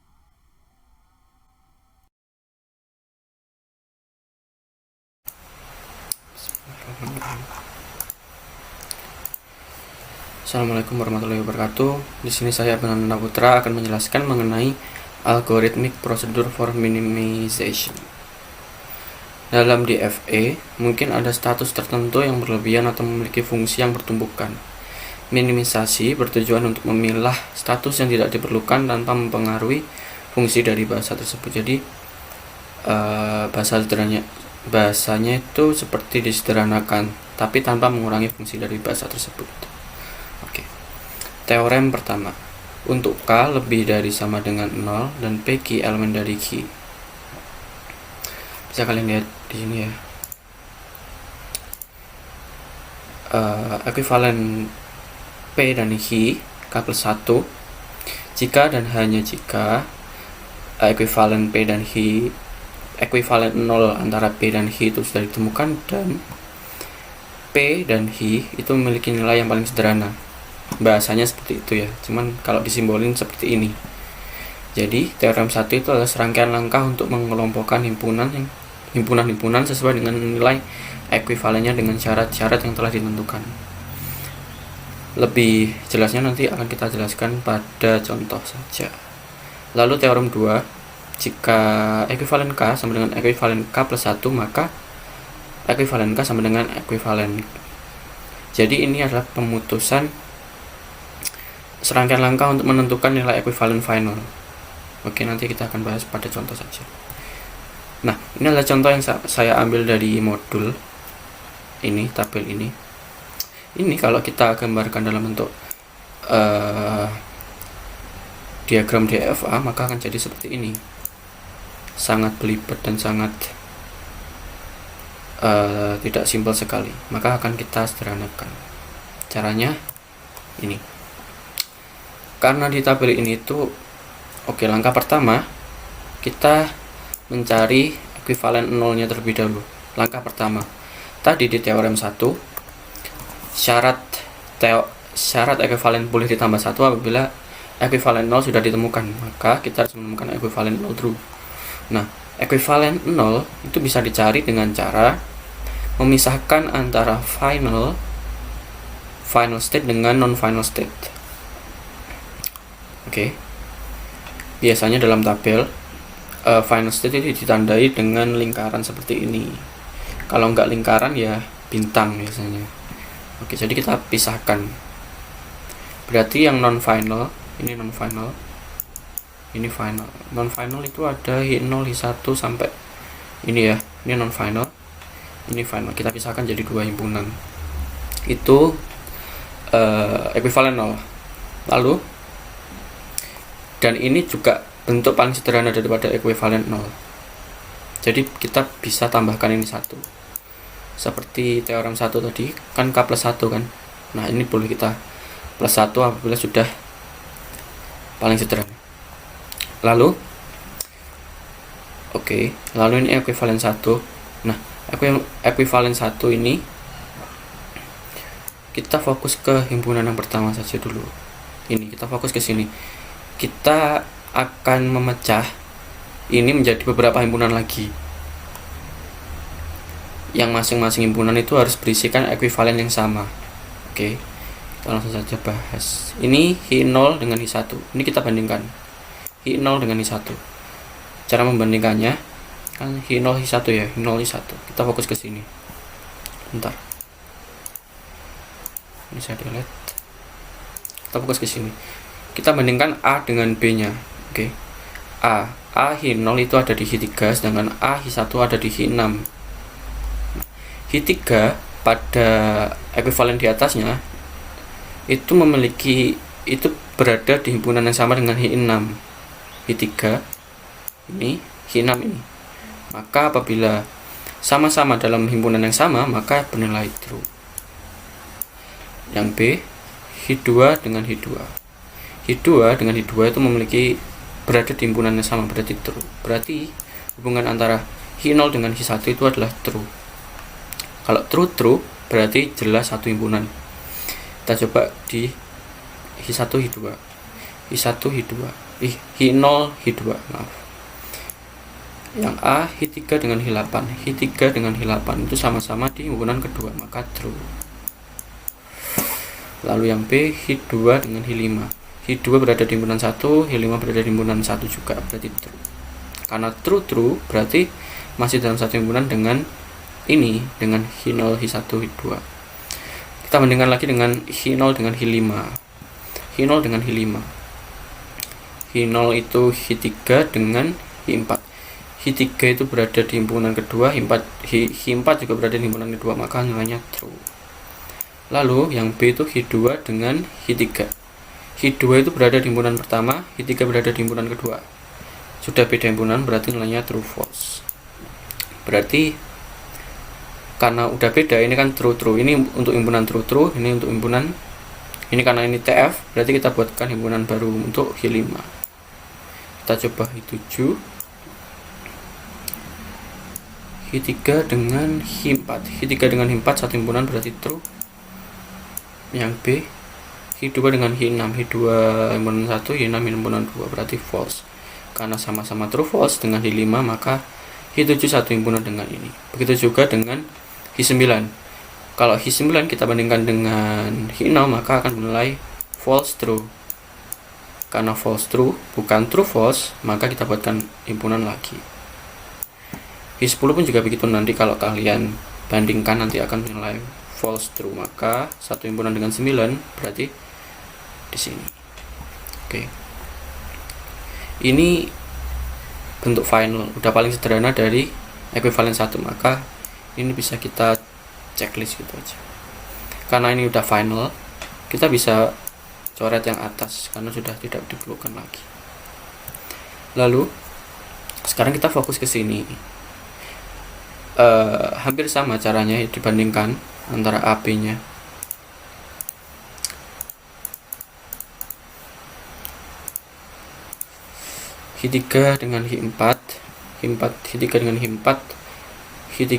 Assalamualaikum warahmatullahi wabarakatuh. Di sini saya Benanda Putra akan menjelaskan mengenai algorithmic procedure for minimization. Dalam DFA, mungkin ada status tertentu yang berlebihan atau memiliki fungsi yang bertumbukan. Minimisasi bertujuan untuk memilah status yang tidak diperlukan tanpa mempengaruhi fungsi dari bahasa tersebut. Jadi bahasanya itu seperti disederhanakan, tapi tanpa mengurangi fungsi dari bahasa tersebut. Oke. Teorem pertama. Untuk K lebih dari sama dengan 0 dan PQ elemen dari Q. Bisa kalian lihat di sini ya. Ekuivalen P dan Q K plus 1 jika dan hanya jika ekuivalen P dan Q, ekuivalen 0 antara P dan Q itu sudah ditemukan, dan P dan Q itu memiliki nilai yang paling sederhana. Bahasanya seperti itu ya, cuman kalau disimbolin seperti ini. Jadi teorem 1 itu adalah serangkaian langkah untuk mengelompokkan himpunan-himpunan sesuai dengan nilai ekuivalennya dengan syarat-syarat yang telah ditentukan. Lebih jelasnya nanti akan kita jelaskan pada contoh saja. Lalu teorem 2, jika ekuivalen K sama dengan ekuivalen K plus 1, maka ekuivalen K sama dengan ekuivalen. Jadi ini adalah pemutusan serangkaian langkah untuk menentukan nilai ekuivalen final. Oke, nanti kita akan bahas pada contoh saja. Nah, ini adalah contoh yang saya ambil dari modul ini, tabel ini. Ini kalau kita gambarkan dalam bentuk diagram DFA, maka akan jadi seperti ini. Sangat belibet dan sangat tidak simpel sekali. Maka akan kita sederhanakan. Caranya ini. Karena di tabel ini tuh, oke, langkah pertama kita mencari ekuivalen nolnya terlebih dahulu. Langkah pertama tadi di teorem 1, syarat ekuivalen boleh ditambah 1 apabila ekuivalen 0 sudah ditemukan, maka kita harus menemukan ekuivalen 0 true. Nah, ekuivalen 0 itu bisa dicari dengan cara memisahkan antara final state dengan non final state. Oke. Biasanya dalam tabel final state itu ditandai dengan lingkaran seperti ini. Kalau enggak lingkaran ya bintang biasanya. Oke, jadi kita pisahkan. Berarti yang non final, ini non final, ini final. Non final itu ada Hi0, Hi1 sampai ini ya. Ini non final, ini final. Kita pisahkan jadi dua himpunan. Itu ekuivalen 0. Lalu, dan ini juga bentuk paling sederhana daripada ekuivalen 0. Jadi kita bisa tambahkan ini 1. Seperti teorem 1 tadi, kan K plus 1 kan. Nah, ini boleh kita plus 1 apabila sudah paling sederhana. Lalu, lalu ini ekuivalen 1. Nah, ekuivalen 1 ini kita fokus ke himpunan yang pertama saja dulu. Ini kita fokus ke sini. Kita akan memecah ini menjadi beberapa himpunan lagi, yang masing-masing himpunan itu harus berisikan ekuivalen yang sama. Oke, kita langsung saja bahas. Ini Hi0 dengan Hi1, ini kita bandingkan Hi0 dengan Hi1. Cara membandingkannya kan Hi0 Hi1 ya, Hi0 Hi1. Kita fokus ke sini. Bentar, ini saya delete. Kita fokus ke sini. Kita bandingkan A dengan B-nya. Oke. A Hi0 itu ada di Hi3, sedangkan A Hi1 ada di Hi6. Hi3 pada ekuivalen di atasnya itu berada di himpunan yang sama dengan Hi6. Hi3 ini Hi6 ini. Maka apabila sama-sama dalam himpunan yang sama, maka bernilai true. Yang B, Hi2 dengan Hi2. Hi2 dengan Hi2 itu berada di himpunan yang sama, berarti true. Berarti hubungan antara Hi0 dengan Hi1 itu adalah true. Kalau true berarti jelas satu himpunan. Kita coba di Hi1 Hi2. Hi1 Hi2. Hi0 Hi2, maaf. Yang A, Hi3 dengan Hi8. Hi3 dengan Hi8 itu sama-sama di himpunan kedua, maka true. Lalu yang B, Hi2 dengan Hi5. Hi2 berada di himpunan 1, Hi5 berada di himpunan 1 juga, berarti true. Karena true berarti masih dalam satu himpunan dengan ini, dengan Hi0, Hi1, Hi2. Kita bandingkan lagi dengan Hi0 dengan Hi5. Hi0 dengan Hi5. Hi0 itu Hi3 dengan Hi4. Hi3 itu berada di himpunan kedua, Hi4 juga berada di himpunan kedua, maka nilainya true. Lalu yang B itu Hi2 dengan Hi3. Hi2 itu berada di himpunan pertama, Hi3 berada di himpunan kedua. Sudah beda himpunan, berarti nilainya true false. Berarti karena udah beda, ini kan true. Ini untuk himpunan true, ini untuk himpunan ini, karena ini TF, berarti kita buatkan himpunan baru untuk Hi5. Kita coba Hi7. Hi3 dengan Hi4. Hi3 dengan Hi4 satu himpunan, berarti true. Yang B, Hi2 dengan Hi6. Hi2 himpunan 1, Hi6 himpunan 2, berarti false. Karena sama-sama true false dengan Hi5, maka Hi7 satu himpunan dengan ini. Begitu juga dengan Hi9. Kalau Hi9 kita bandingkan dengan Hi0, maka akan bernilai false true. Karena false true bukan true false, maka kita buatkan himpunan lagi. Hi10 pun juga begitu, nanti kalau kalian bandingkan nanti akan bernilai false true, maka satu himpunan dengan 9 berarti di sini. Oke. Ini bentuk final, udah paling sederhana dari ekuivalen 1, maka ini bisa kita checklist gitu aja. Karena ini udah final, kita bisa coret yang atas karena sudah tidak diperlukan lagi. Lalu sekarang kita fokus ke sini. Hampir sama caranya dibandingkan antara AB-nya. Hi3 dengan Hi4, Hi3 dengan Hi4, Hi3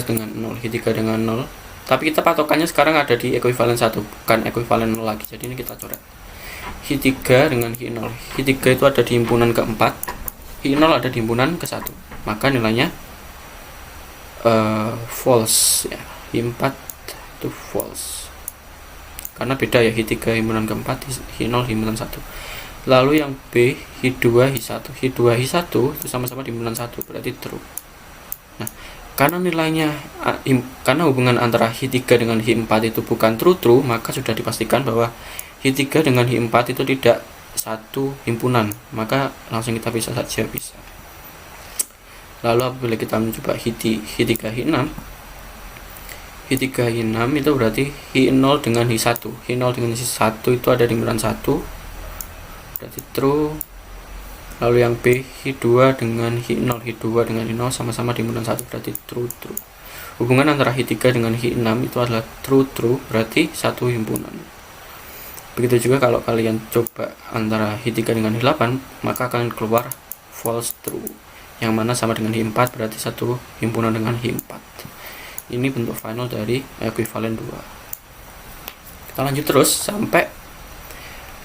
dengan 0, Hi3 dengan 0. Tapi kita patokannya sekarang ada di ekuivalen 1, bukan ekuivalen 0 lagi. Jadi ini kita coret. Hi3 dengan Hi0. Hi3 itu ada di himpunan keempat, Hi0 ada di himpunan ke-1. Maka nilainya false ya. Hi4 itu false. Karena beda ya, Hi3 himpunan keempat, Hi0 himpunan 1. Lalu yang B, Hi2 Hi1. Hi2 Hi1 itu sama-sama di himpunan 1, berarti true. Nah, karena hubungan antara Hi3 dengan Hi4 itu bukan true, maka sudah dipastikan bahwa Hi3 dengan Hi4 itu tidak satu himpunan, maka langsung kita bisa saja bisa. Lalu apabila kita mencoba Hi3 Hi6, Hi3 Hi6 itu berarti Hi0 dengan Hi1. Hi0 dengan Hi1 itu ada di himpunan 1, berarti true. Lalu yang B, Hi2 dengan Hi0. Hi2 dengan Hi0 sama-sama di himpunan 1, berarti true. Hubungan antara Hi3 dengan Hi6 itu adalah true, berarti satu himpunan. Begitu juga kalau kalian coba antara Hi3 dengan Hi8, maka akan keluar false true, yang mana sama dengan Hi4, berarti satu himpunan dengan Hi4. Ini bentuk final dari ekuivalen 2. Kita lanjut terus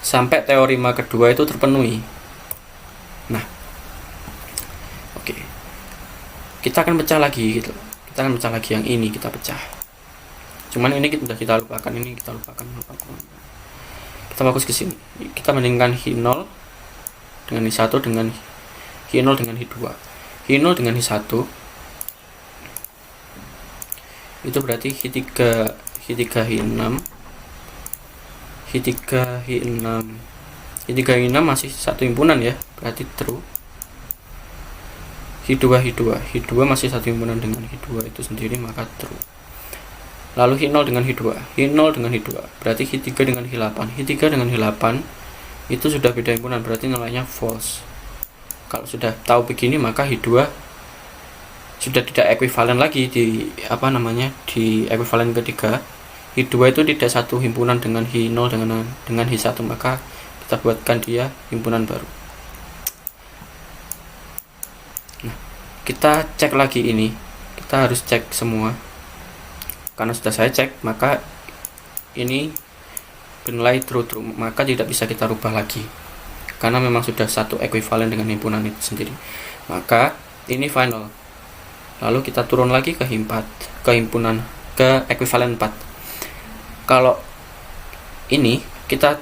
sampai teorema kedua itu terpenuhi. Nah, oke. Kita akan pecah lagi gitu. Kita akan pecah lagi yang ini, kita pecah. Cuman ini kita lupakan, ini kita lupakan. Kita fokus ke sini. Kita bandingkan Hi0 dengan Hi1 dengan Hi0 dengan Hi2. Hi0 dengan Hi1 itu berarti Hi3 Hi6. Hi3 Hi6. Hi3 Hi6 masih satu himpunan ya, berarti true. Hi2 masih satu himpunan dengan Hi2 itu sendiri, maka true. Lalu Hi0 dengan Hi2 berarti Hi3 dengan Hi8. Hi3 dengan Hi8 itu sudah beda himpunan, berarti nilainya false. Kalau sudah tahu begini, maka Hi2 sudah tidak ekuivalen lagi di di ekuivalen ketiga. Hi2 itu tidak satu himpunan dengan Hi0 dengan Hi1, maka kita buatkan dia himpunan baru. Nah, kita cek lagi ini. Kita harus cek semua. Karena sudah saya cek, maka ini bernilai true, maka tidak bisa kita rubah lagi. Karena memang sudah satu ekuivalen dengan himpunan itu sendiri. Maka ini final. Lalu kita turun lagi ke ke ekuivalen 4. Kalau ini kita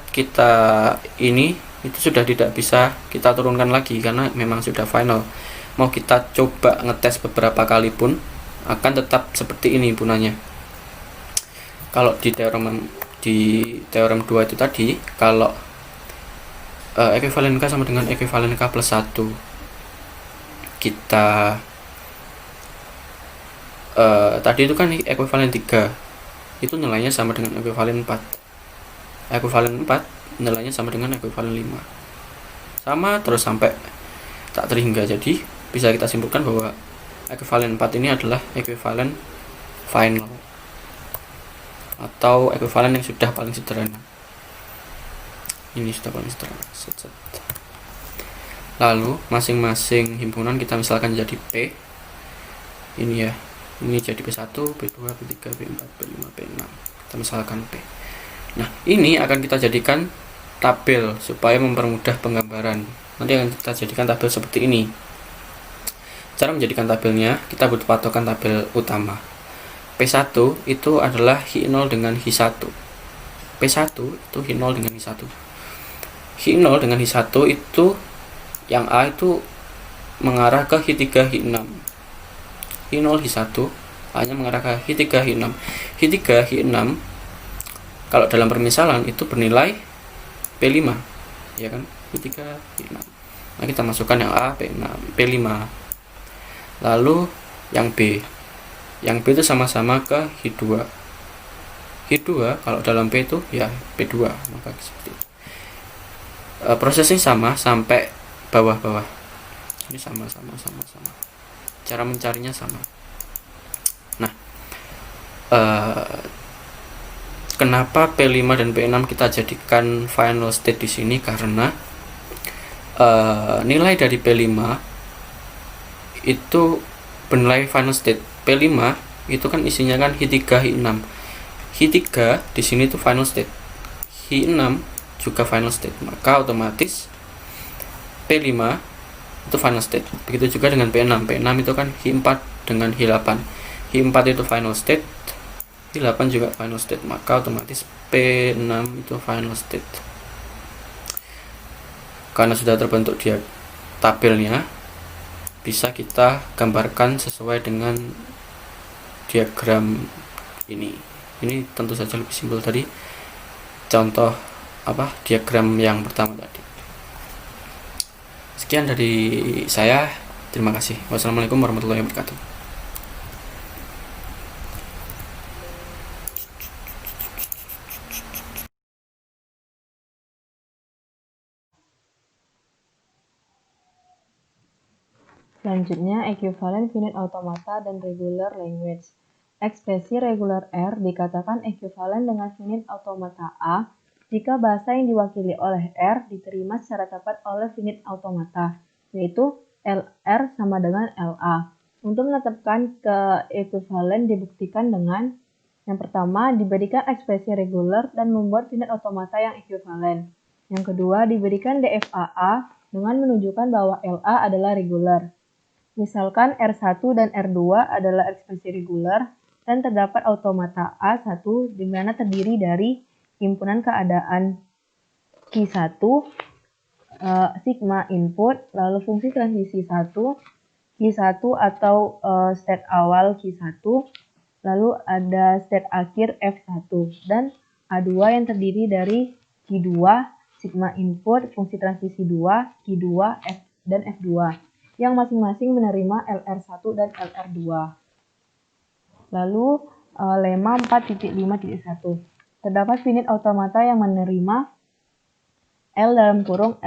ini itu sudah tidak bisa kita turunkan lagi karena memang sudah final. Mau kita coba ngetes beberapa kali pun akan tetap seperti ini himpunannya. Kalau di teorem 2 itu tadi, kalau ekuivalen K sama dengan ekuivalen K plus 1, kita tadi itu kan ekuivalen 3, itu nilainya sama dengan ekuivalen 4. Ekuivalen 4 nilainya sama dengan ekuivalen 5. Sama terus sampai tak terhingga. Jadi bisa kita simpulkan bahwa ekuivalen 4 ini adalah ekuivalen final atau ekuivalen yang sudah paling sederhana. Ini sudah paling sederhana. Lalu masing-masing himpunan kita misalkan jadi P. Ini ya. Ini jadi P1, P2, P3, P4, P5, P6. Kita misalkan P. Nah, ini akan kita jadikan tabel supaya mempermudah penggambaran. Nanti akan kita jadikan tabel seperti ini. Cara menjadikan tabelnya, kita butuh patokan tabel utama. P1 itu adalah Hi0 dengan Hi1. P1 itu Hi0 dengan Hi1. Hi0 dengan Hi1 itu yang A itu mengarah ke Hi3, Hi6. Hi0, Hi1 hanya mengarah ke Hi3, Hi6. Hi3, Hi6 kalau dalam permisalan itu bernilai P5, ya kan? Hi3, Hi6. Nah, kita masukkan yang A, P6, P5. Lalu yang B. Yang B itu sama-sama ke Hi2. Hi2 kalau dalam P itu ya P2, maka seperti itu. Prosesnya sama sampai bawah-bawah. Ini sama. Cara mencarinya sama. Nah, kenapa P5 dan P6 kita jadikan final state di sini? Karena nilai dari P5 itu bernilai final state. P5 itu kan isinya kan Hi3, Hi6. Hi3 di sini itu final state. Hi6 juga final state. Maka otomatis P5 itu final state. Begitu juga dengan P6. P6 itu kan Hi4 dengan Hi8. Hi4 itu final state, Hi8 juga final state. Maka otomatis P6 itu final state. Karena sudah terbentuk dia tabelnya, bisa kita gambarkan sesuai dengan diagram ini. Ini tentu saja lebih simpel tadi. Contoh diagram yang pertama tadi. Sekian dari saya. Terima kasih. Wassalamualaikum warahmatullahi wabarakatuh.
Selanjutnya, equivalent finite automata dan regular language. Ekspresi regular R dikatakan equivalent dengan finite automata A jika bahasa yang diwakili oleh R diterima secara tepat oleh finite automata, yaitu LR sama dengan LA. Untuk menetapkan keequivalent dibuktikan dengan yang pertama, diberikan ekspresi regular dan membuat finite automata yang equivalent. Yang kedua, diberikan DFAA dengan menunjukkan bahwa LA adalah regular. Misalkan R1 dan R2 adalah ekspresi regular dan terdapat automata A1 di mana terdiri dari himpunan keadaan Q1, sigma input, lalu fungsi transisi 1, Q1 atau state awal Q1, lalu ada state akhir F1, dan A2 yang terdiri dari Q2, sigma input, fungsi transisi 2, Q2, F, dan F2. Yang masing-masing menerima LR1 dan LR2. Lalu lema 4.5.1. Terdapat finite automata yang menerima L dalam kurung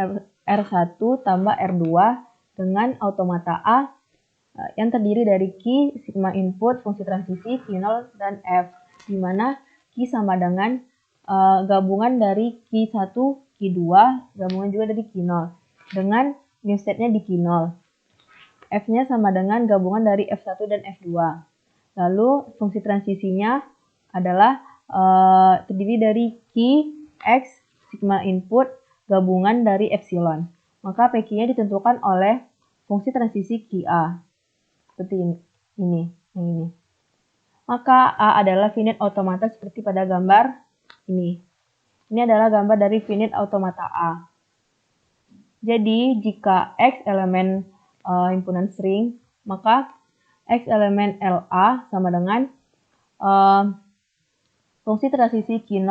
R1 tambah R2 dengan automata A yang terdiri dari Q, sigma input, fungsi transisi, Q0, dan F, di mana Q sama dengan gabungan dari Q1, Q2, gabungan juga dari Q0, dengan new state-nya di Q0. F-nya sama dengan gabungan dari F1 dan F2. Lalu fungsi transisinya adalah terdiri dari Q, X, sigma input, gabungan dari epsilon. Maka PQ-nya ditentukan oleh fungsi transisi QA. Seperti ini. Maka A adalah finite automata seperti pada gambar ini. Ini adalah gambar dari finite automata A. Jadi, jika X elemen himpunan string, maka X elemen LA sama dengan fungsi transisi Q0,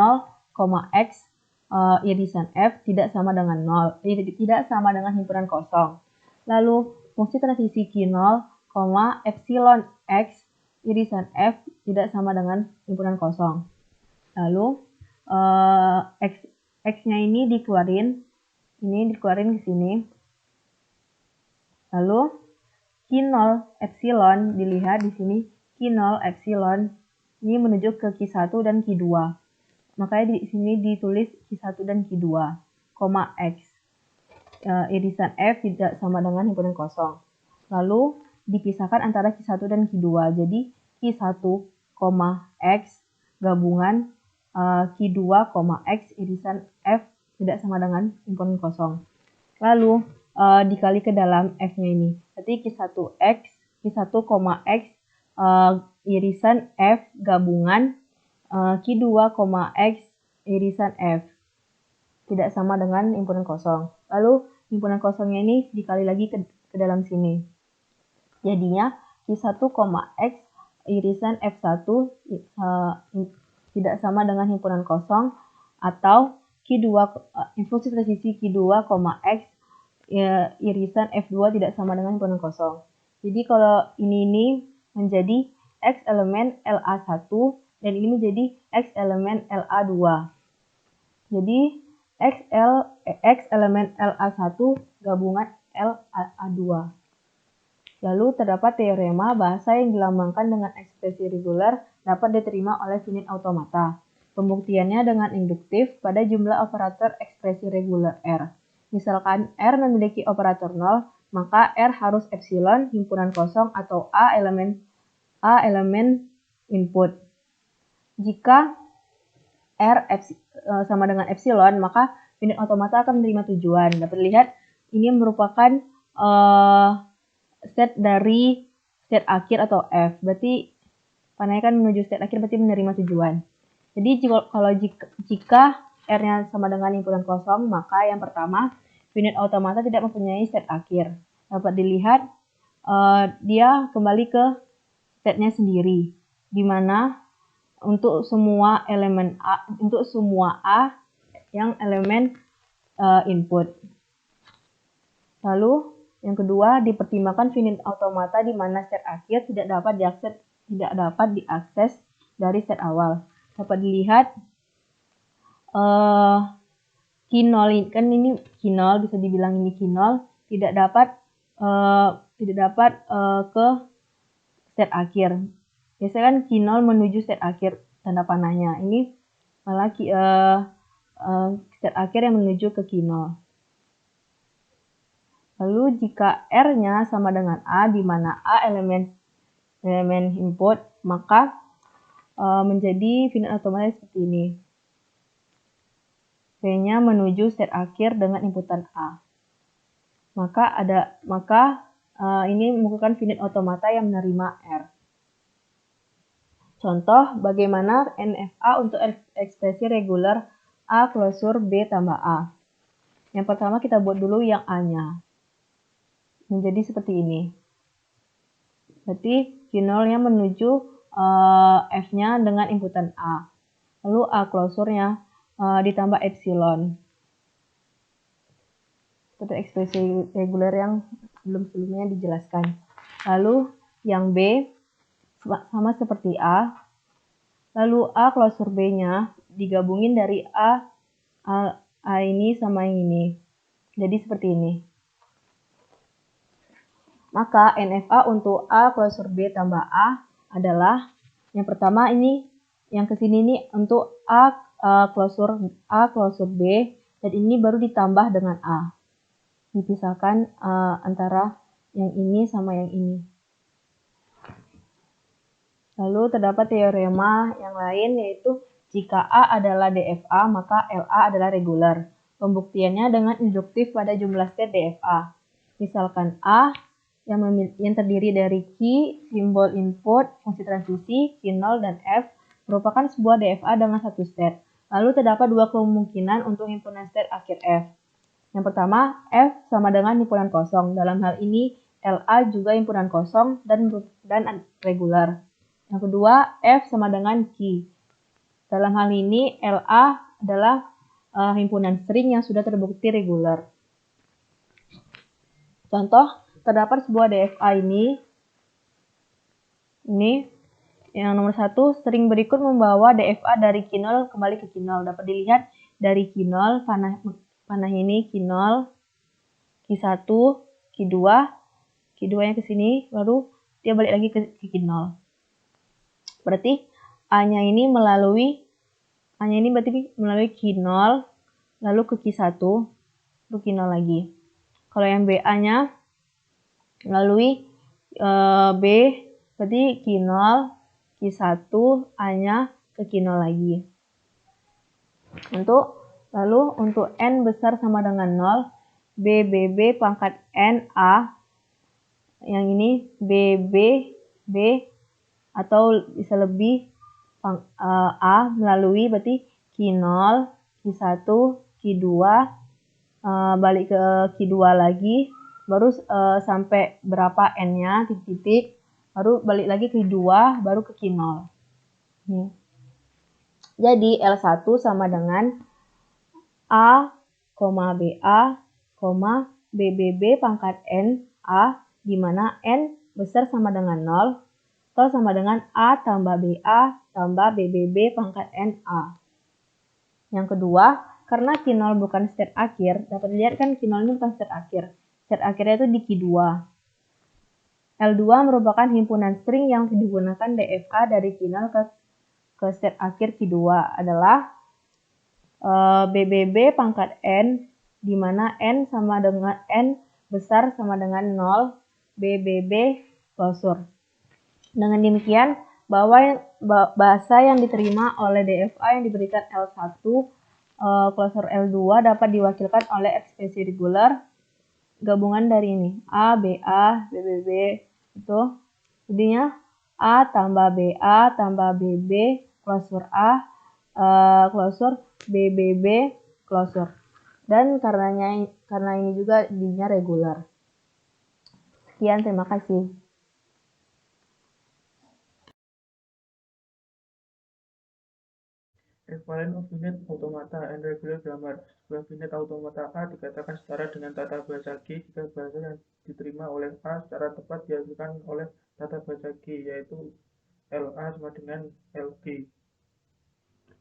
X irisan F tidak sama dengan 0, tidak sama dengan himpunan kosong. Lalu fungsi transisi Q0, epsilon X irisan F tidak sama dengan himpunan kosong. Lalu X-nya ini dikeluarin ke sini. Lalu Q0 epsilon dilihat di sini, Q0 epsilon ini menuju ke Q1 dan Q2. Makanya di sini ditulis Q1 dan Q2, X. Irisan F tidak sama dengan himpunan kosong. Lalu dipisahkan antara Q1 dan Q2. Jadi Q1, X gabungan Q2, X irisan F tidak sama dengan himpunan kosong. Lalu dikali ke dalam F-nya ini. Berarti Q1, X irisan F gabungan Q2, X irisan F tidak sama dengan himpunan kosong. Lalu himpunan kosongnya ini dikali lagi ke dalam sini. Jadinya Q1, X irisan F1 tidak sama dengan himpunan kosong, atau Q2 fungsi transisi Q2, X irisan F2 tidak sama dengan himpunan kosong. Jadi kalau ini menjadi X elemen LA1 dan ini menjadi X elemen LA2. Jadi X elemen LA1 gabungan LA2. Lalu terdapat teorema bahasa yang dilambangkan dengan ekspresi reguler dapat diterima oleh finite automata. Pembuktiannya dengan induktif pada jumlah operator ekspresi reguler R. Misalkan R memiliki operator 0, maka R harus epsilon himpunan kosong atau A elemen input. Jika R sama dengan epsilon, maka finite automata akan menerima tujuan. Dapat dilihat ini merupakan state dari state akhir atau F. Berarti panahnya kan menuju state akhir, berarti menerima tujuan. Jadi jika R-nya sama dengan himpunan kosong, maka yang pertama finite automata tidak mempunyai state akhir. Dapat dilihat dia kembali ke state-nya sendiri, di mana untuk semua elemen A, untuk semua A yang elemen input. Lalu yang kedua, dipertimbangkan finite automata di mana state akhir tidak dapat diakses dari state awal. Dapat dilihat Q0 kan ini Q0, bisa dibilang ini Q0 tidak dapat ke state akhir. Biasanya kan Q0 menuju state akhir tanda panahnya. Ini malah state akhir yang menuju ke Q0. Lalu jika R-nya sama dengan A, di mana A elemen input, maka menjadi finite automata seperti ini. V-nya menuju state akhir dengan inputan A. Maka ini merupakan finite automata yang menerima R. Contoh bagaimana NFA untuk ekspresi reguler A klosur B tambah A. Yang pertama kita buat dulu yang A-nya. Menjadi seperti ini. Berarti Q0-nya menuju F-nya dengan inputan A. Lalu A klosurnya ditambah epsilon. Seperti ekspresi reguler yang sebelumnya dijelaskan. Lalu yang B sama seperti A. Lalu A klosur B-nya digabungin dari A ini sama yang ini. Jadi seperti ini. Maka NFA untuk A klausur B tambah A adalah yang pertama ini, yang kesini ini untuk A klausur B, dan ini baru ditambah dengan A. Dipisahkan antara yang ini sama yang ini. Lalu terdapat teorema yang lain, yaitu jika A adalah DFA, maka LA adalah regular. Pembuktiannya dengan induktif pada jumlah state DFA. Misalkan A yang terdiri dari key, simbol input, fungsi transisi, key0, dan F merupakan sebuah DFA dengan satu state. Lalu terdapat dua kemungkinan untuk himpunan state akhir F. Yang pertama, F sama dengan himpunan kosong. Dalam hal ini, LA juga himpunan kosong dan regular. Yang kedua, F sama dengan key. Dalam hal ini, LA adalah himpunan string yang sudah terbukti regular. Contoh, terdapat sebuah DFA ini yang nomor 1, string berikut membawa DFA dari key0 kembali ke key0. Dapat dilihat dari key0, panah ini key0, key1, key2, key2 yang ke sini, baru dia balik lagi ke key0. Berarti A-nya ini melalui key0, lalu ke key1, lalu key0 lagi. Kalau yang BA-nya melalui B, berarti key0, key1, A-nya ke key0 lagi. Lalu untuk N besar sama dengan 0, BBB pangkat N A, yang ini BB, B, atau bisa lebih A melalui berarti key0, key1, key2, balik ke key2 lagi, baru sampai berapa N-nya, titik-titik, baru balik lagi ke key2, baru ke key0. Jadi L1 sama dengan A, BA, BBB pangkat N A, di mana N besar sama dengan 0, atau sama dengan A tambah BA tambah BBB pangkat N A. Yang kedua, karena key0 bukan state akhir, dapat dilihat kan key0 ini bukan state akhir. State akhirnya itu di key2. L2 merupakan himpunan string yang digunakan DFA dari key0 ke state akhir key2 adalah BBB pangkat N, di mana N sama dengan N besar sama dengan 0, BBB klausur. Dengan demikian, bahasa yang diterima oleh DFA yang diberikan L1 klausur L2 dapat diwakilkan oleh ekspresi regular gabungan dari ini, A, BA, BBB, itu jadinya A tambah BA tambah BB klausur A klausur BBB klausur. Dan karena ini juga jadinya regular. Sekian, terima kasih.
Equivalent of finite automata and regular grammar. Sebuah finite automata A dikatakan setara dengan tata bahasa G jika bahasa yang diterima oleh A secara tepat dihasilkan oleh tata bahasa G, yaitu LA sama dengan LB.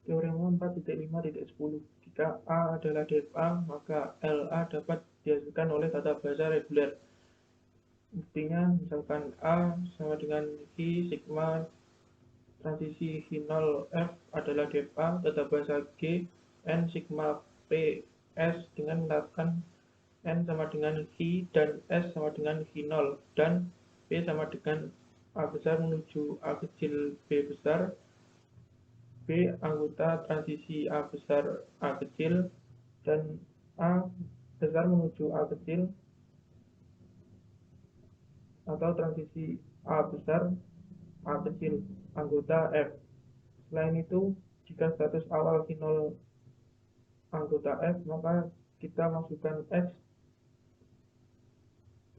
Teorema 4.5.10. Jika A adalah DFA, maka LA dapat dihasilkan oleh tata bahasa reguler. Buktinya, misalkan A sama dengan I sigma transisi final F adalah DFA, tata bahasa G, N sigma P S dengan melakukan N sama dengan I dan S sama dengan I0, dan P sama dengan A besar menuju A kecil B besar, B anggota transisi A besar A kecil, dan A besar menuju A kecil atau transisi A besar A kecil anggota F. Selain itu, jika status awal final anggota F, maka kita masukkan X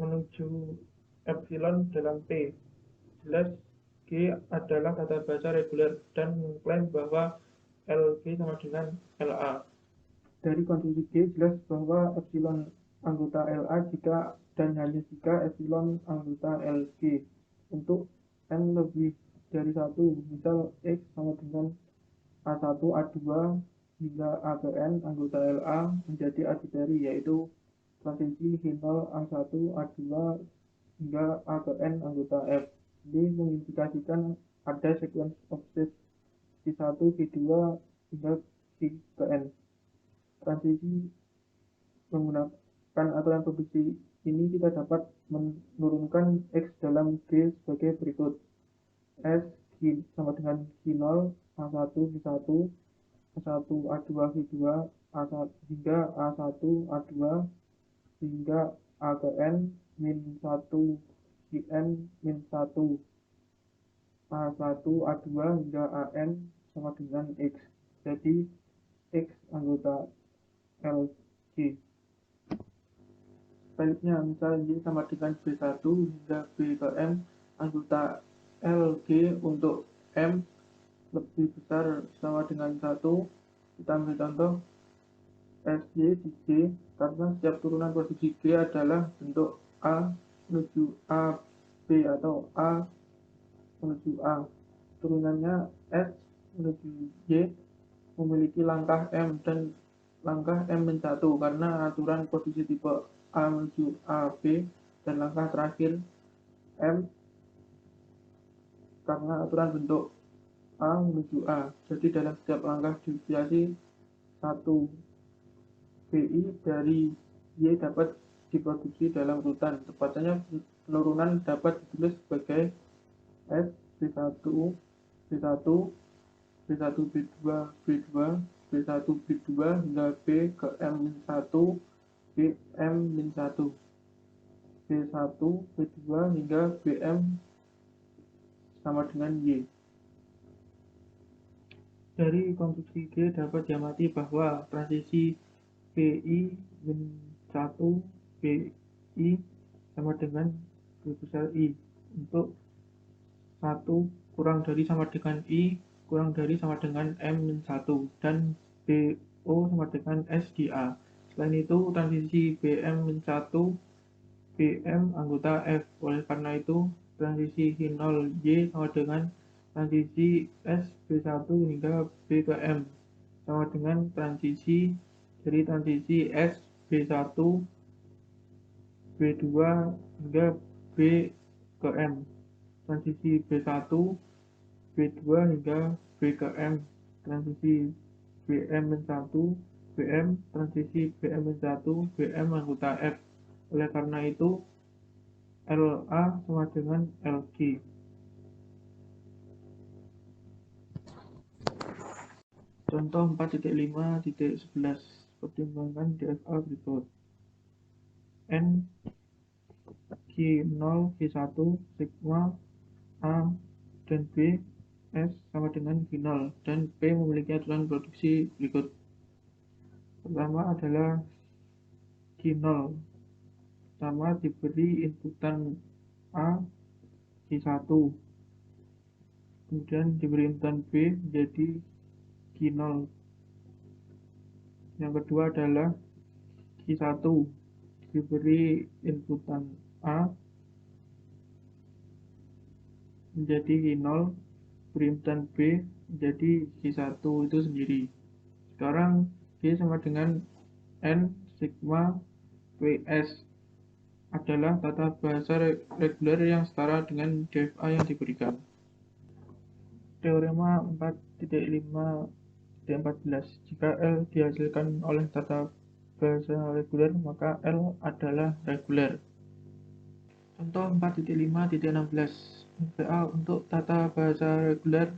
menuju epsilon dalam P. Jelas G adalah tata bahasa reguler dan mengklaim bahwa LG sama dengan LA. Dari kondisi G jelas bahwa epsilon anggota LA jika dan hanya jika epsilon anggota LG. Untuk N lebih dari 1, misal X sama dengan A1, A2 hingga A ke N anggota LA menjadi arbitrary, yaitu transisi final A1, A2 hingga A ke N anggota F. Ini mengindikasikan ada sequence of state Q1, Q2 hingga Q ke N. Transisi menggunakan aturan produksi ini kita dapat menurunkan X dalam G sebagai berikut. S sama dengan Q0, A1, Q1, A1, A2, Q2, A1, hingga A1, A2, hingga A ke N, min 1, Qn, min 1, A1, A2, hingga An sama dengan X. Jadi, X anggota LG. Sebaliknya, misal Y sama dengan B1 hingga B ke M, anggota LG untuk M lebih besar sama dengan 1. Kita ambil contoh SY di G, karena setiap turunan produksi G adalah bentuk A menuju A, B atau A menuju A. Turunannya S menuju Y memiliki langkah M dan langkah M-1 karena aturan produksi tipe A menuju A, B, dan langkah terakhir M karena aturan bentuk A menuju A. Jadi dalam setiap langkah deviasi 1 BI dari Y dapat diproduksi dalam urutan. Tepatnya penurunan dapat ditulis sebagai S, B1, B1, B1, B2, B2, B1, B2 hingga B ke M-1, BM-1, B1, B2 hingga BM sama dengan Y. Dari konstruksi G dapat diamati bahwa transisi BI-1 BI sama dengan B besar I untuk 1 kurang dari sama dengan I kurang dari sama dengan M-1 dan BO sama dengan S di A. Selain itu, transisi BM-1 BM anggota F. Oleh karena itu, transisi Q0Y sama dengan transisi S B1 hingga B ke M sama dengan transisi dari transisi S B1 B2 hingga B ke M, transisi B1 B2 hingga B ke M, transisi BM-1 BM, transisi BM-1 BM anggota F. Oleh karena itu, LA sama dengan LG. Contoh 4.5.11 pertimbangan DFA berikut. N Q0 Q1 sigma A dan B S sama dengan Q0 dan P memiliki aturan produksi berikut. Pertama adalah Q0. Pertama diberi inputan A Q1, kemudian diberi inputan B menjadi Q0. Yang kedua adalah Q1 diberi inputan A menjadi Q0, beri inputan B menjadi Q1 itu sendiri. Sekarang G sama dengan N sigma PS adalah tata bahasa reguler yang setara dengan DFA yang diberikan. Teorema 4.5.14. Jika L dihasilkan oleh tata bahasa reguler, maka L adalah reguler. Contoh 4.5.16. MPA untuk tata bahasa reguler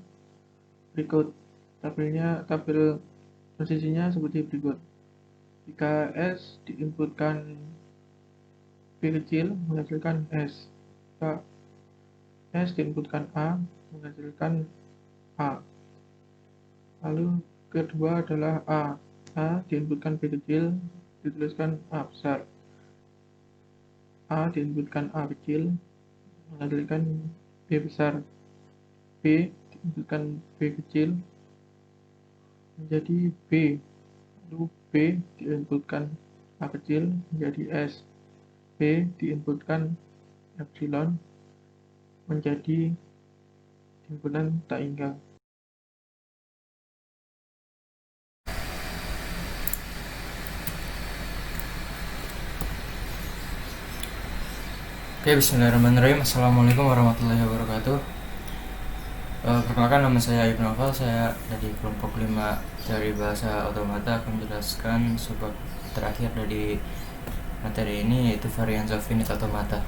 berikut. Tabel posisinya seperti berikut. Jika S diinputkan B kecil menghasilkan S. Jika S diinputkan A menghasilkan A. Lalu kedua adalah A. A diinputkan B kecil dituliskan A besar. A diinputkan A kecil menghasilkan B besar. B diinputkan B kecil menjadi B. Lalu B diinputkan A kecil menjadi S. B diinputkan epsilon menjadi himpunan tak hingga.
Oke, bismillahirrahmanirrahim. Assalamualaikum warahmatullahi wabarakatuh. Perkenalkan, nama saya Ayub Novel. Saya dari kelompok 5 dari bahasa otomata akan menjelaskan sebab terakhir dari materi ini, yaitu variance of finite automata.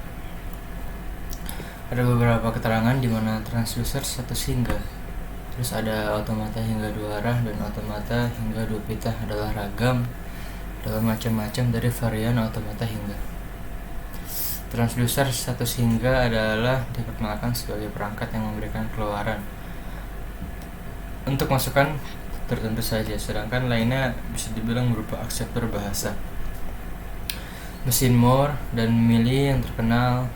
Ada beberapa keterangan di mana transducer satu hingga, terus ada automata hingga dua arah, dan automata hingga dua pitah adalah ragam dalam macam-macam dari varian automata hingga. Transducer satu hingga adalah diperkenalkan sebagai perangkat yang memberikan keluaran untuk masukan tertentu saja, sedangkan lainnya bisa dibilang berupa akseptor bahasa. Mesin Moore dan Mealy yang terkenal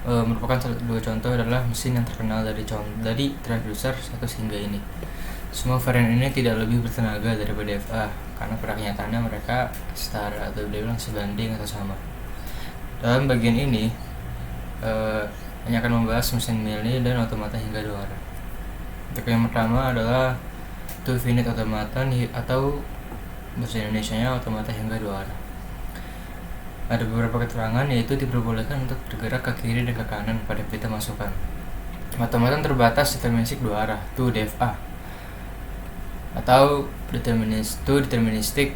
merupakan dua contoh adalah mesin yang terkenal dari transducer satu hingga ini. Semua varian ini tidak lebih bertenaga daripada FA karena pada kenyataannya mereka setara atau dibilang sebanding atau sama. Dalam bagian ini hanya akan membahas mesin Mealy dan automata hingga dua arah. Untuk yang pertama adalah two finite automata atau bahasa Indonesianya automata hingga dua arah. Ada beberapa keterangan, yaitu diperbolehkan untuk bergerak ke kiri dan ke kanan pada pita masukan. Automata terbatas deterministik dua arah, two DFA, atau deterministic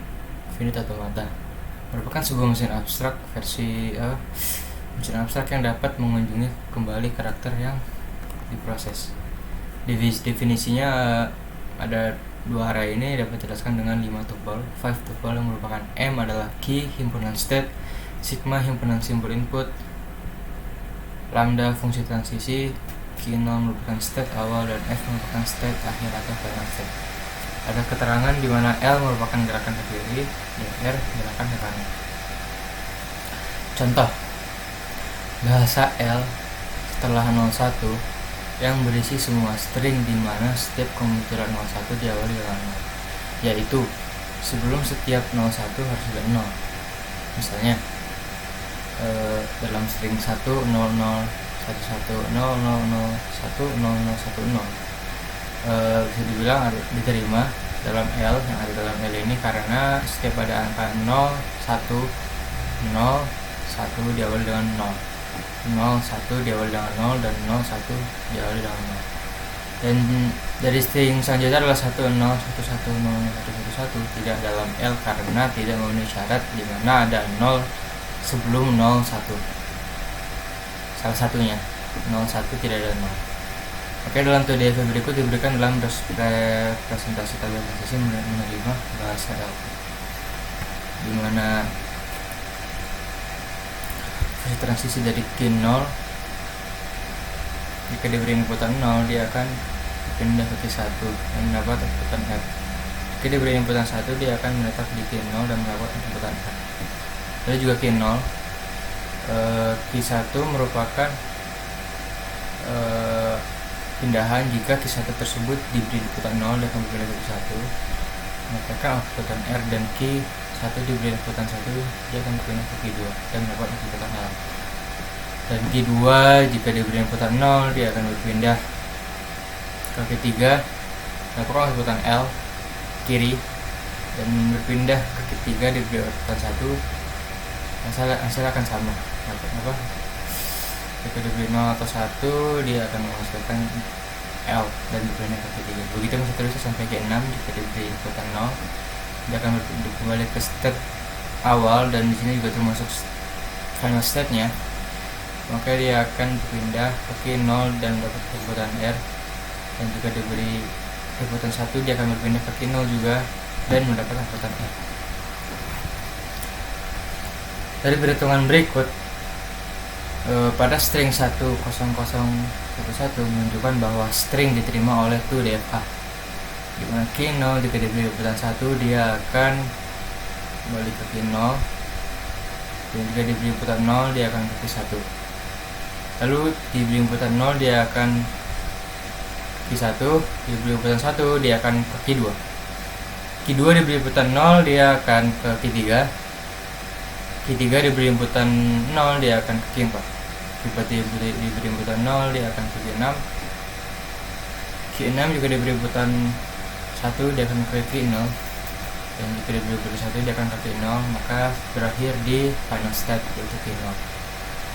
finite automata, merupakan sebuah mesin abstrak yang dapat mengunjungi kembali karakter yang diproses. Definisinya ada dua arah ini dapat dijelaskan dengan 5 tuple yang merupakan M adalah key himpunan state, sigma himpunan simbol input, lambda fungsi transisi, Q0 merupakan state awal, dan F merupakan state akhir atau final state. Ada keterangan di mana L merupakan gerakan ke kiri dan R gerakan ke kanan. Contoh, bahasa L setelah 01 yang berisi semua string di mana setiap komutator 01 diawali dengan 0, yaitu sebelum setiap 01 harus ada 0. Misalnya dalam string 1 00 11 00 01 0010 bisa dibilang diterima dalam L yang ada dalam L ini karena setiap ada angka 0 1 0 1 diawali dengan 0, 1 diawali dengan 0, dan 01 diawali dengan 0. Dan dari string selanjutnya adalah 10 11 0011 tidak dalam L karena tidak memenuhi syarat di mana ada 0 sebelum 01. Salah satunya 01 tidak ada 0. Oke, dalam PDF berikut diberikan dalam representasi tabel posisi menerima bahasa L, di mana fungsi transisi dari Q0 jika diberi inputan 0 dia akan pindah ke Q1 dan mendapat inputan F. Jika diberi inputan 1 dia akan menetap di Q0 dan mendapat inputan F. Lalu juga Q0 Q1 merupakan pindahan. Jika Q1 tersebut diberi inputan 0 dia akan berpindah ke Q1, maka outputan R, dan Q1 diberi inputan 1 dia akan berpindah ke Q2 dan mendapat inputan L. Dan Q2 jika diberi inputan 0 dia akan berpindah ke Q3, mendapatkan inputan L kiri, dan berpindah ke Q3 diberi inputan 1, hasil akan sama. Jika diberi 0 atau 1 dia akan menghasilkan L dan berpindah ke Q3. Begitu seterusnya sampai Q6. Jika diberi inputan 0 dia akan kembali ke state awal, dan di sini juga termasuk final state nya, maka dia akan berpindah ke Q0 dan mendapat inputan R, dan jika diberi inputan 1 dia akan berpindah ke Q0 juga dan mendapat inputan R. Dari perhitungan berikut, pada string 10011 menunjukkan bahwa string diterima oleh 2DFA, di mana Q0 jika diberi inputan 1 dia akan kembali ke Q0, dan jika diberi inputan 0 dia akan ke Q1. Lalu diberi inputan 0 dia akan Q1, diberi inputan 1 dia akan ke Q2. Q2 diberi inputan 0 dia akan ke Q3. Q3 diberi inputan 0 dia akan ke Q4. Q4 diberi inputan 0 dia akan ke Q6. Q6 juga diberi inputan 1 dia akan ke Q0, dan jika diberi inputan 1 dia akan ke Q0, maka berakhir di final state yaitu Q0.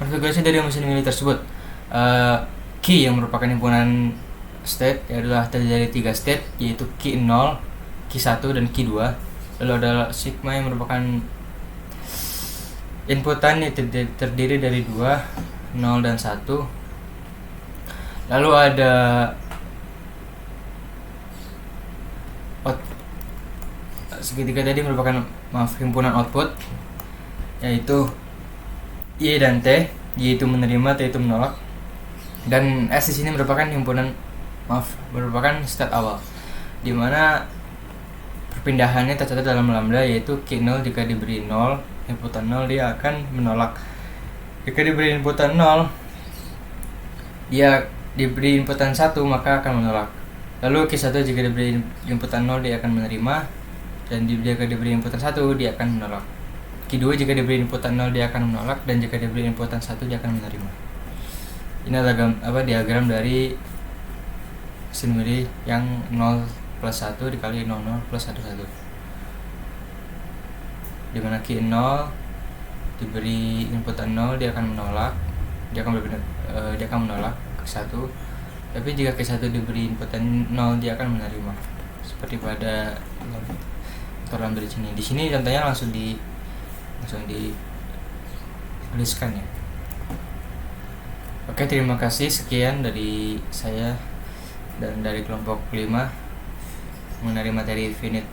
Konfigurasi dari mesin milih tersebut, key yang merupakan himpunan state adalah terdiri dari 3 state, yaitu key 0, key 1, dan key 2. Lalu ada sigma yang merupakan inputan yang terdiri dari 2, 0, dan 1. Lalu ada segitiga tadi merupakan himpunan output, yaitu Y dan T, Y itu menerima, T itu menolak. Dan S di sini merupakan merupakan state awal, di mana perpindahannya tercatat dalam lambda, yaitu Q0 jika diberi 0, inputan 0 dia akan menolak. Jika diberi inputan 0, dia diberi inputan 1 maka akan menolak. Lalu Q1 jika diberi inputan 0 dia akan menerima, dan jika diberi inputan 1 dia akan menolak. Q2 jika diberi inputan 0 dia akan menolak, dan jika diberi inputan 1 dia akan menerima. Ini adalah diagram dari mesin milih yang 0 plus 1 dikali 00 plus 11, dimana Q0 diberi inputan 0 dia akan menolak, dia akan menolak Q1. Tapi jika Q1 diberi inputan 0 dia akan menerima, seperti pada lambda di sini. Di sini contohnya langsung dituliskan ya. Oke, terima kasih. Sekian dari saya dan dari kelompok 5 mengenai materi finite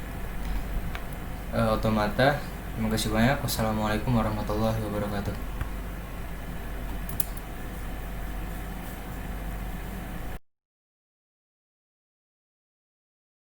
automata. Terima kasih banyak. Wassalamualaikum warahmatullahi wabarakatuh.